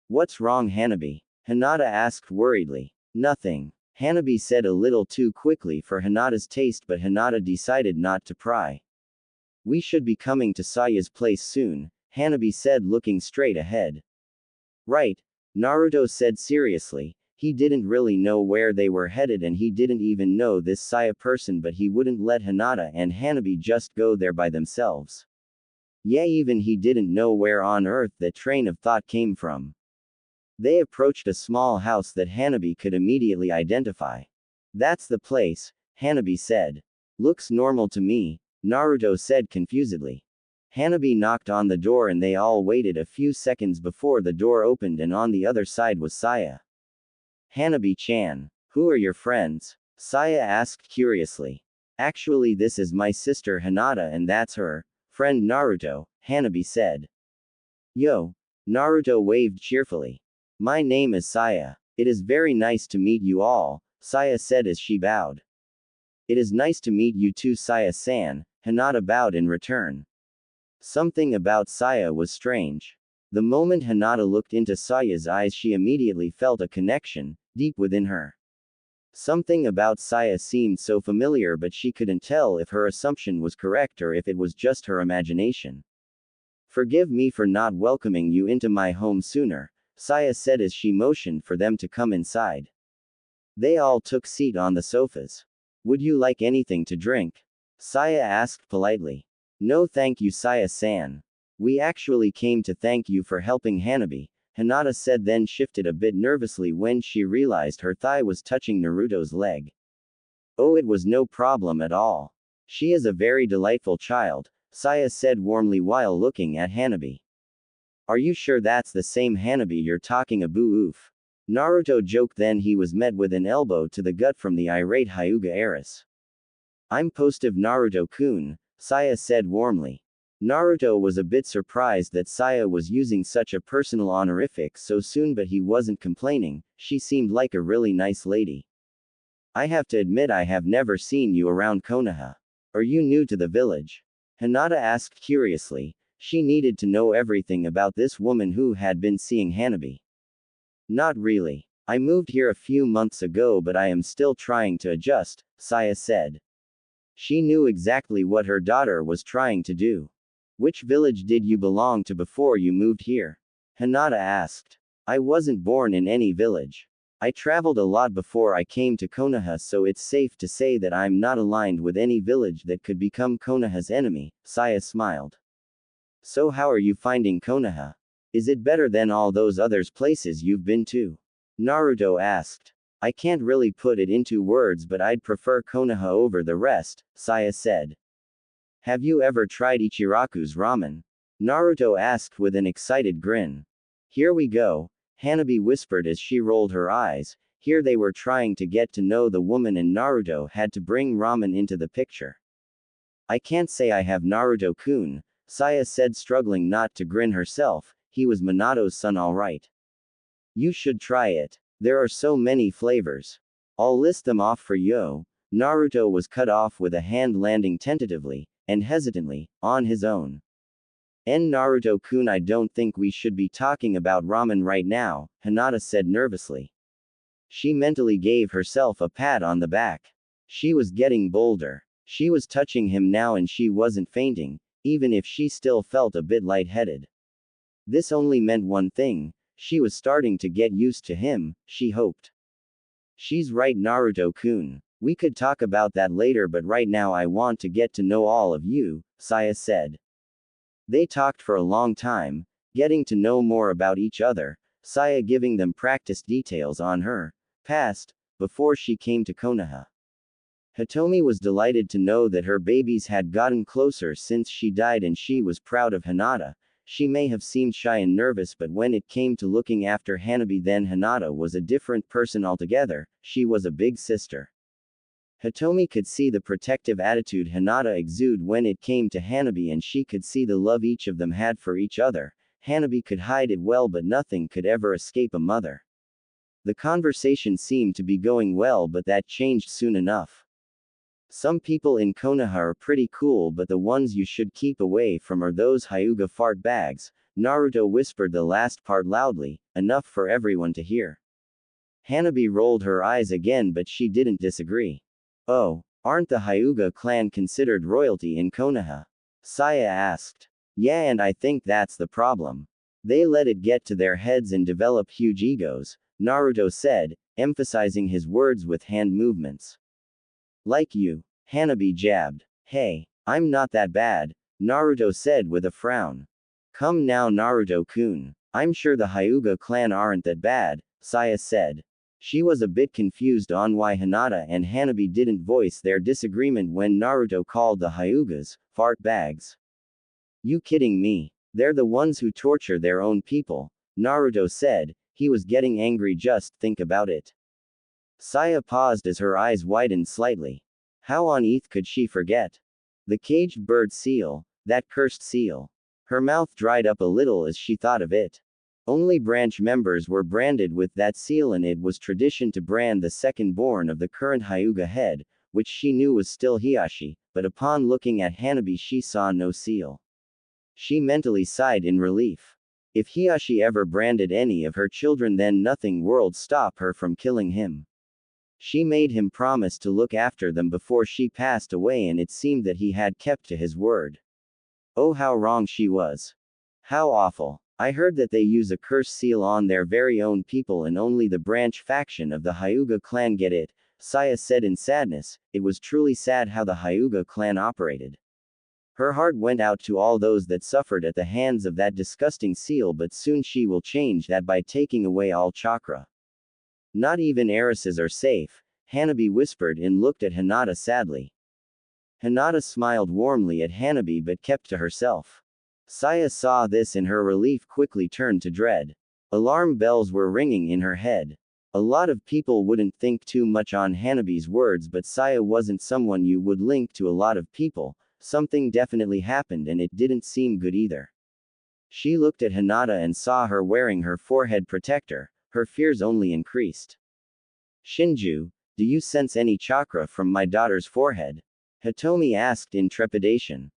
What's wrong, Hanabi? Hinata asked worriedly. Nothing, Hanabi said a little too quickly for Hinata's taste, but Hinata decided not to pry. We should be coming to Saya's place soon, Hanabi said, looking straight ahead. Right, Naruto said seriously. He didn't really know where they were headed and he didn't even know this Saya person, but he wouldn't let Hinata and Hanabi just go there by themselves. Yeah, even he didn't know where on earth that train of thought came from. They approached a small house that Hanabi could immediately identify. That's the place, Hanabi said. Looks normal to me, Naruto said confusedly. Hanabi knocked on the door and they all waited a few seconds before the door opened and on the other side was Saya. Hanabi-chan, who are your friends? Saya asked curiously. Actually, this is my sister Hinata and that's her friend Naruto, Hanabi said. Yo. Naruto waved cheerfully. My name is Saya. It is very nice to meet you all, Saya said as she bowed. It is nice to meet you too, Saya-san, Hinata bowed in return. Something about Saya was strange. The moment Hinata looked into Saya's eyes, she immediately felt a connection, deep within her. Something about Saya seemed so familiar, but she couldn't tell if her assumption was correct or if it was just her imagination. Forgive me for not welcoming you into my home sooner, Saya said as she motioned for them to come inside. They all took seat on the sofas. Would you like anything to drink? Saya asked politely. No thank you, Saya-san. We actually came to thank you for helping Hanabi, Hinata said, then shifted a bit nervously when she realized her thigh was touching Naruto's leg. Oh, it was no problem at all. She is a very delightful child, Saya said warmly while looking at Hanabi. Are you sure that's the same Hanabi you're talking about? Oof. Naruto joked, then he was met with an elbow to the gut from the irate Hyuga heiress. I'm positive Naruto-kun, Saya said warmly. Naruto was a bit surprised that Saya was using such a personal honorific so soon, but he wasn't complaining. She seemed like a really nice lady. I have to admit I have never seen you around Konoha. Are you new to the village? Hinata asked curiously. She needed to know everything about this woman who had been seeing Hanabi. Not really. I moved here a few months ago, but I am still trying to adjust, Saya said. She knew exactly what her daughter was trying to do. Which village did you belong to before you moved here? Hinata asked. I wasn't born in any village. I traveled a lot before I came to Konoha, so it's safe to say that I'm not aligned with any village that could become Konoha's enemy, Saya smiled. So how are you finding Konoha? Is it better than all those other places you've been to? Naruto asked. I can't really put it into words, but I'd prefer Konoha over the rest, Saya said. Have you ever tried Ichiraku's ramen? Naruto asked with an excited grin. Here we go, Hanabi whispered as she rolled her eyes. Here they were trying to get to know the woman and Naruto had to bring ramen into the picture. I can't say I have, Naruto-kun, Saya said, struggling not to grin herself. He was Minato's son, alright. You should try it. There are so many flavors. I'll list them off for you. Naruto was cut off with a hand landing tentatively, and hesitantly, on his own. Naruto-kun, I don't think we should be talking about ramen right now, Hinata said nervously. She mentally gave herself a pat on the back. She was getting bolder. She was touching him now and she wasn't fainting, even if she still felt a bit lightheaded. This only meant one thing. She was starting to get used to him, she hoped. She's right, Naruto-kun. We could talk about that later, but right now I want to get to know all of you, Saya said. They talked for a long time, getting to know more about each other, Saya giving them practiced details on her past, before she came to Konoha. Hitomi was delighted to know that her babies had gotten closer since she died, and she was proud of Hinata. She may have seemed shy and nervous, but when it came to looking after Hanabi, then Hinata was a different person altogether. She was a big sister. Hitomi could see the protective attitude Hinata exuded when it came to Hanabi, and she could see the love each of them had for each other. Hanabi could hide it well, but nothing could ever escape a mother. The conversation seemed to be going well, but that changed soon enough. Some people in Konoha are pretty cool, but the ones you should keep away from are those Hyuga fart bags. Naruto whispered the last part loudly, enough for everyone to hear. Hanabi rolled her eyes again, but she didn't disagree. Oh, aren't the Hyuga clan considered royalty in Konoha? Saya asked. Yeah, and I think that's the problem. They let it get to their heads and develop huge egos, Naruto said, emphasizing his words with hand movements. Like you. Hanabi jabbed. Hey, I'm not that bad, Naruto said with a frown. Come now Naruto-kun. I'm sure the Hyuga clan aren't that bad, Saya said. She was a bit confused on why Hinata and Hanabi didn't voice their disagreement when Naruto called the Hyugas fart bags. You kidding me? They're the ones who torture their own people, Naruto said. He was getting angry just think about it. Saya paused as her eyes widened slightly. How on earth could she forget? The caged bird seal, that cursed seal. Her mouth dried up a little as she thought of it. Only branch members were branded with that seal, and it was tradition to brand the second born of the current Hyuga head, which she knew was still Hiashi, but upon looking at Hanabi she saw no seal. She mentally sighed in relief. If Hiashi ever branded any of her children, then nothing would stop her from killing him. She made him promise to look after them before she passed away, and it seemed that he had kept to his word. Oh, how wrong she was. How awful. I heard that they use a curse seal on their very own people and only the branch faction of the Hyuga clan get it, Saya said in sadness. It was truly sad how the Hyuga clan operated. Her heart went out to all those that suffered at the hands of that disgusting seal, but soon she will change that by taking away all chakra. Not even heiresses are safe, Hanabi whispered and looked at Hinata sadly. Hinata smiled warmly at Hanabi but kept to herself. Saya saw this and her relief quickly turned to dread. Alarm bells were ringing in her head. A lot of people wouldn't think too much on Hanabi's words, but Saya wasn't someone you would link to a lot of people. Something definitely happened and it didn't seem good either. She looked at Hinata and saw her wearing her forehead protector. Her fears only increased. Shinju, do you sense any chakra from my daughter's forehead? Hitomi asked in trepidation.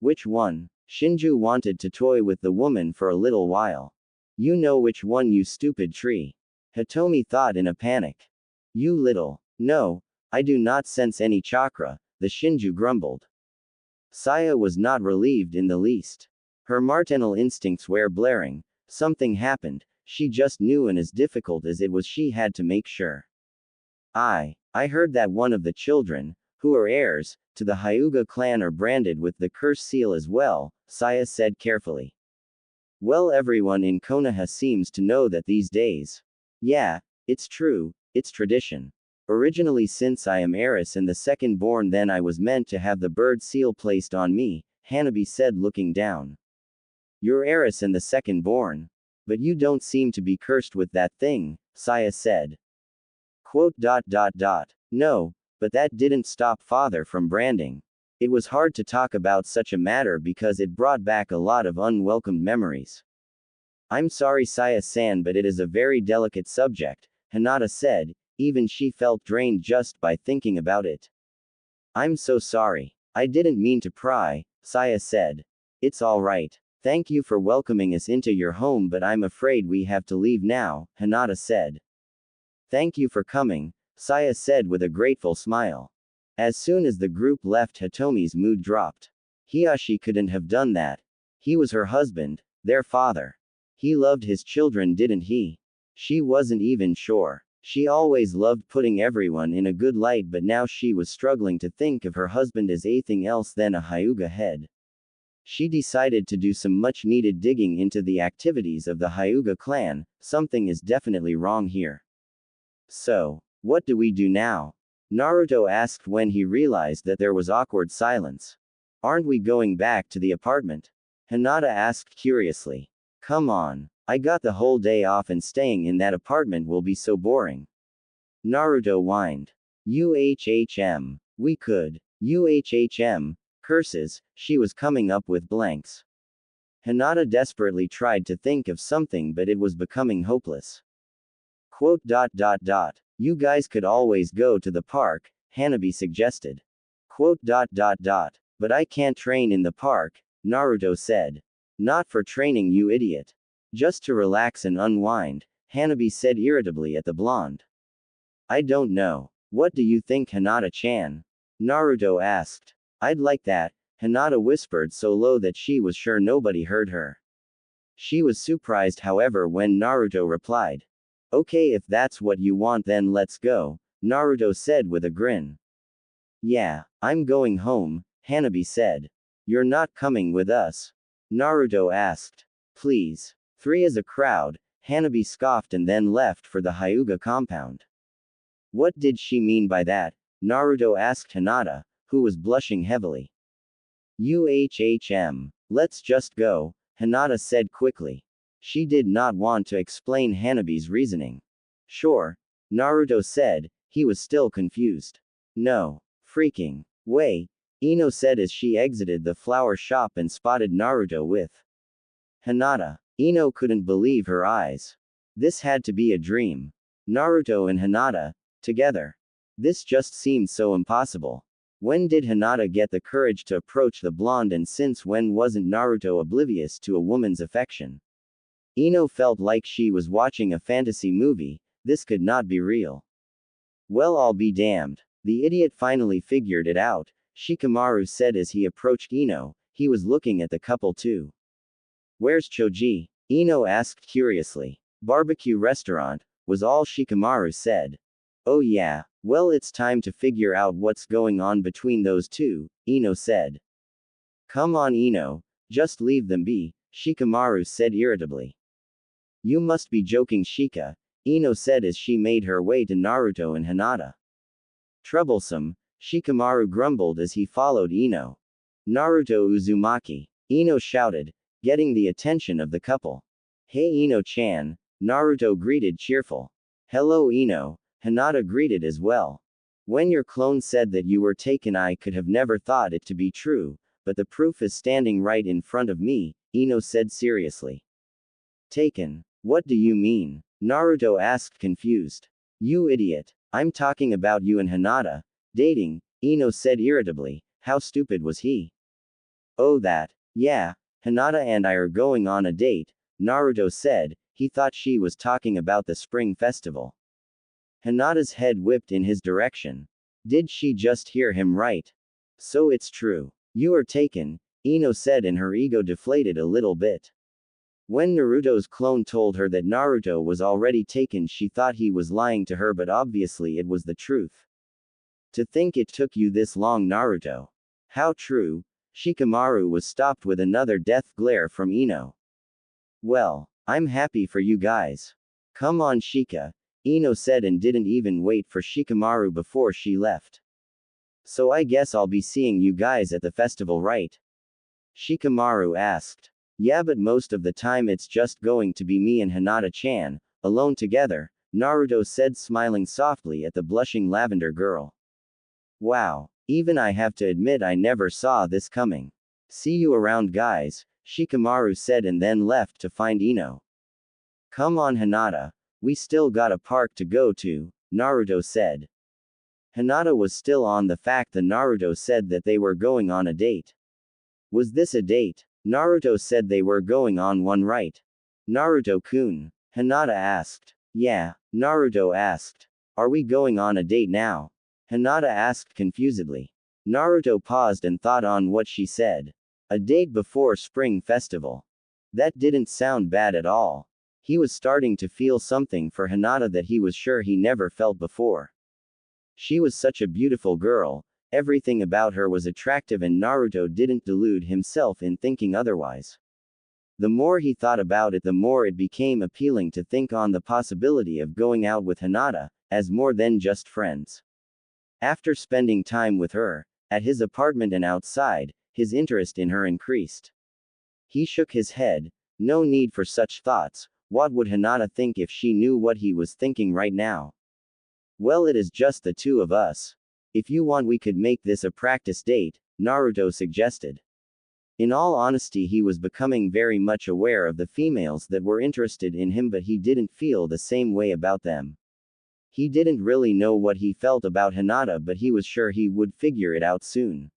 Which one? Shinju wanted to toy with the woman for a little while. You know which one, you stupid tree. Hitomi thought in a panic. You little. No, I do not sense any chakra, the Shinju grumbled. Saya was not relieved in the least. Her maternal instincts were blaring. Something happened, she just knew, and as difficult as it was she had to make sure. I heard that one of the children, who are heirs to the Hyuga clan, are branded with the curse seal as well, Saya said carefully. Well, everyone in Konoha seems to know that these days. Yeah, it's true, it's tradition. Originally, since I am heiress and the second born, then I was meant to have the bird seal placed on me, Hanabi said looking down. You're heiress and the second born. But you don't seem to be cursed with that thing, Saya said. No, but that didn't stop father from branding. It was hard to talk about such a matter because it brought back a lot of unwelcome memories. I'm sorry Saya-san, but it is a very delicate subject, Hinata said. Even she felt drained just by thinking about it. I'm so sorry. I didn't mean to pry, Saya said. It's all right. Thank you for welcoming us into your home, but I'm afraid we have to leave now, Hinata said. Thank you for coming, Saya said with a grateful smile. As soon as the group left, Hitomi's mood dropped. Hiashi couldn't have done that. He was her husband, their father. He loved his children, didn't he? She wasn't even sure. She always loved putting everyone in a good light, but now she was struggling to think of her husband as anything else than a Hyuga head. She decided to do some much needed digging into the activities of the Hyuga clan. Something is definitely wrong here. So, what do we do now? Naruto asked when he realized that there was awkward silence. Aren't we going back to the apartment? Hinata asked curiously. Come on. I got the whole day off and staying in that apartment will be so boring. Naruto whined. We could. Curses, she was coming up with blanks. Hinata desperately tried to think of something, but it was becoming hopeless. You guys could always go to the park, Hanabi suggested. But I can't train in the park, Naruto said. Not for training, you idiot. Just to relax and unwind, Hanabi said irritably at the blonde. I don't know. What do you think, Hinata-chan? Naruto asked. I'd like that, Hinata whispered so low that she was sure nobody heard her. She was surprised however when Naruto replied. Okay, if that's what you want then let's go, Naruto said with a grin. Yeah, I'm going home, Hanabi said. You're not coming with us? Naruto asked. Please. Three as a crowd, Hanabi scoffed and then left for the Hyuga compound. What did she mean by that? Naruto asked Hinata, who was blushing heavily. Let's just go, Hinata said quickly. She did not want to explain Hanabi's reasoning. Sure, Naruto said, he was still confused. No. Freaking way, Ino said as she exited the flower shop and spotted Naruto with Hinata. Ino couldn't believe her eyes. This had to be a dream. Naruto and Hinata, together. This just seemed so impossible. When did Hinata get the courage to approach the blonde, and since when wasn't Naruto oblivious to a woman's affection? Ino felt like she was watching a fantasy movie. This could not be real. Well, I'll be damned. The idiot finally figured it out, Shikamaru said as he approached Ino. He was looking at the couple too. Where's Choji? Ino asked curiously. Barbecue restaurant, was all Shikamaru said. Oh yeah, well it's time to figure out what's going on between those two, Ino said. Come on Ino, just leave them be, Shikamaru said irritably. You must be joking Shika, Ino said as she made her way to Naruto and Hinata. Troublesome, Shikamaru grumbled as he followed Ino. Naruto Uzumaki, Ino shouted, getting the attention of the couple. Hey Ino-chan, Naruto greeted cheerful. Hello Ino, Hinata greeted as well. When your clone said that you were taken I could have never thought it to be true, but the proof is standing right in front of me, Ino said seriously. Taken? What do you mean? Naruto asked confused. You idiot. I'm talking about you and Hinata. Dating, Ino said irritably. How stupid was he? Oh that. Yeah, Hinata and I are going on a date, Naruto said. He thought she was talking about the spring festival. Hinata's head whipped in his direction. Did she just hear him right? So it's true. You are taken, Ino said, and her ego deflated a little bit. When Naruto's clone told her that Naruto was already taken, she thought he was lying to her, but obviously it was the truth. To think it took you this long, Naruto. How true. Shikamaru was stopped with another death glare from Ino. Well, I'm happy for you guys. Come on Shika, Ino said and didn't even wait for Shikamaru before she left. So I guess I'll be seeing you guys at the festival, right? Shikamaru asked. Yeah, but most of the time it's just going to be me and Hinata-chan, alone together, Naruto said, smiling softly at the blushing lavender girl. Wow, even I have to admit I never saw this coming. See you around guys, Shikamaru said and then left to find Ino. Come on Hinata, we still got a park to go to, Naruto said. Hinata was still on the fact that Naruto said that they were going on a date. Was this a date? Naruto said they were going on one, right? Naruto-kun, Hinata asked. Yeah, Naruto asked. Are we going on a date now? Hinata asked confusedly. Naruto paused and thought on what she said. A date before spring festival. That didn't sound bad at all. He was starting to feel something for Hinata that he was sure he never felt before. She was such a beautiful girl. Everything about her was attractive, and Naruto didn't delude himself in thinking otherwise. The more he thought about it, the more it became appealing to think on the possibility of going out with Hinata, as more than just friends. After spending time with her, at his apartment and outside, his interest in her increased. He shook his head. No need for such thoughts. What would Hinata think if she knew what he was thinking right now? Well, it is just the two of us. If you want, we could make this a practice date, Naruto suggested. In all honesty, he was becoming very much aware of the females that were interested in him, but he didn't feel the same way about them. He didn't really know what he felt about Hinata, but he was sure he would figure it out soon.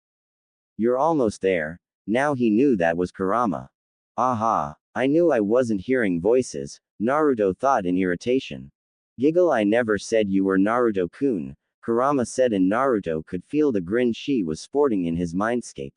You're almost there. Now he knew that was Kurama. Aha, I knew I wasn't hearing voices, Naruto thought in irritation. Giggle, I never said you were Naruto-kun, Kurama said, and Naruto could feel the grin she was sporting in his mindscape.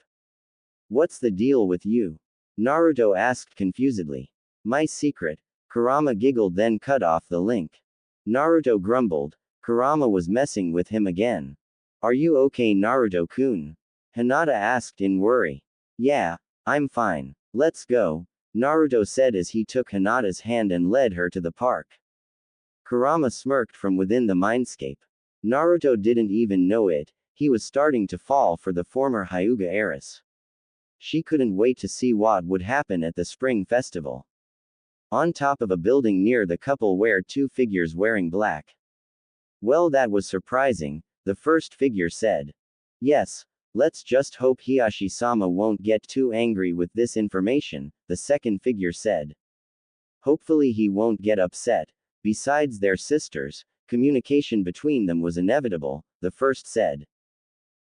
What's the deal with you? Naruto asked confusedly. My secret. Kurama giggled, then cut off the link. Naruto grumbled. Kurama was messing with him again. Are you okay, Naruto-kun? Hinata asked in worry. Yeah, I'm fine. Let's go, Naruto said as he took Hinata's hand and led her to the park. Kurama smirked from within the mindscape. Naruto didn't even know it, he was starting to fall for the former Hyuga heiress. She couldn't wait to see what would happen at the spring festival. On top of a building near the couple were two figures wearing black. Well, that was surprising, the first figure said. Yes, let's just hope Hiyashi-sama won't get too angry with this information, the second figure said. Hopefully he won't get upset. Besides their sisters, communication between them was inevitable, the first said.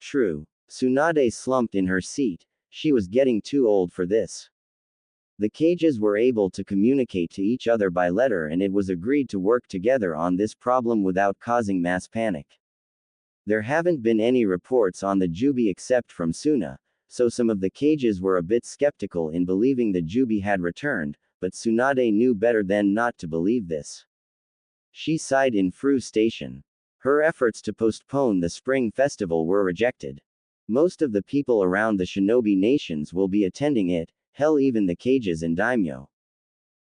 True. Tsunade slumped in her seat, she was getting too old for this. The cages were able to communicate to each other by letter, and it was agreed to work together on this problem without causing mass panic. There haven't been any reports on the Jubi except from Suna, so some of the cages were a bit skeptical in believing the Jubi had returned, but Tsunade knew better than not to believe this. She sighed in frustration. Her efforts to postpone the spring festival were rejected. Most of the people around the shinobi nations will be attending it, hell, even the cages and daimyo.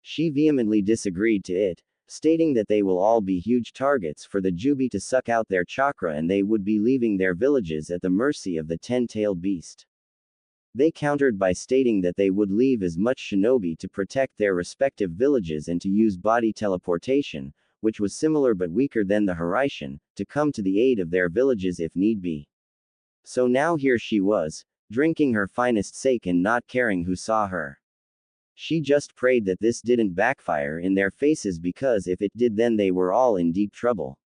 She vehemently disagreed to it, stating that they will all be huge targets for the Jubi to suck out their chakra and they would be leaving their villages at the mercy of the 10-tailed beast. They countered by stating that they would leave as much shinobi to protect their respective villages and to use body teleportation, which was similar but weaker than the Hiraishin, to come to the aid of their villages if need be. So now here she was, drinking her finest sake and not caring who saw her. She just prayed that this didn't backfire in their faces, because if it did, then they were all in deep trouble.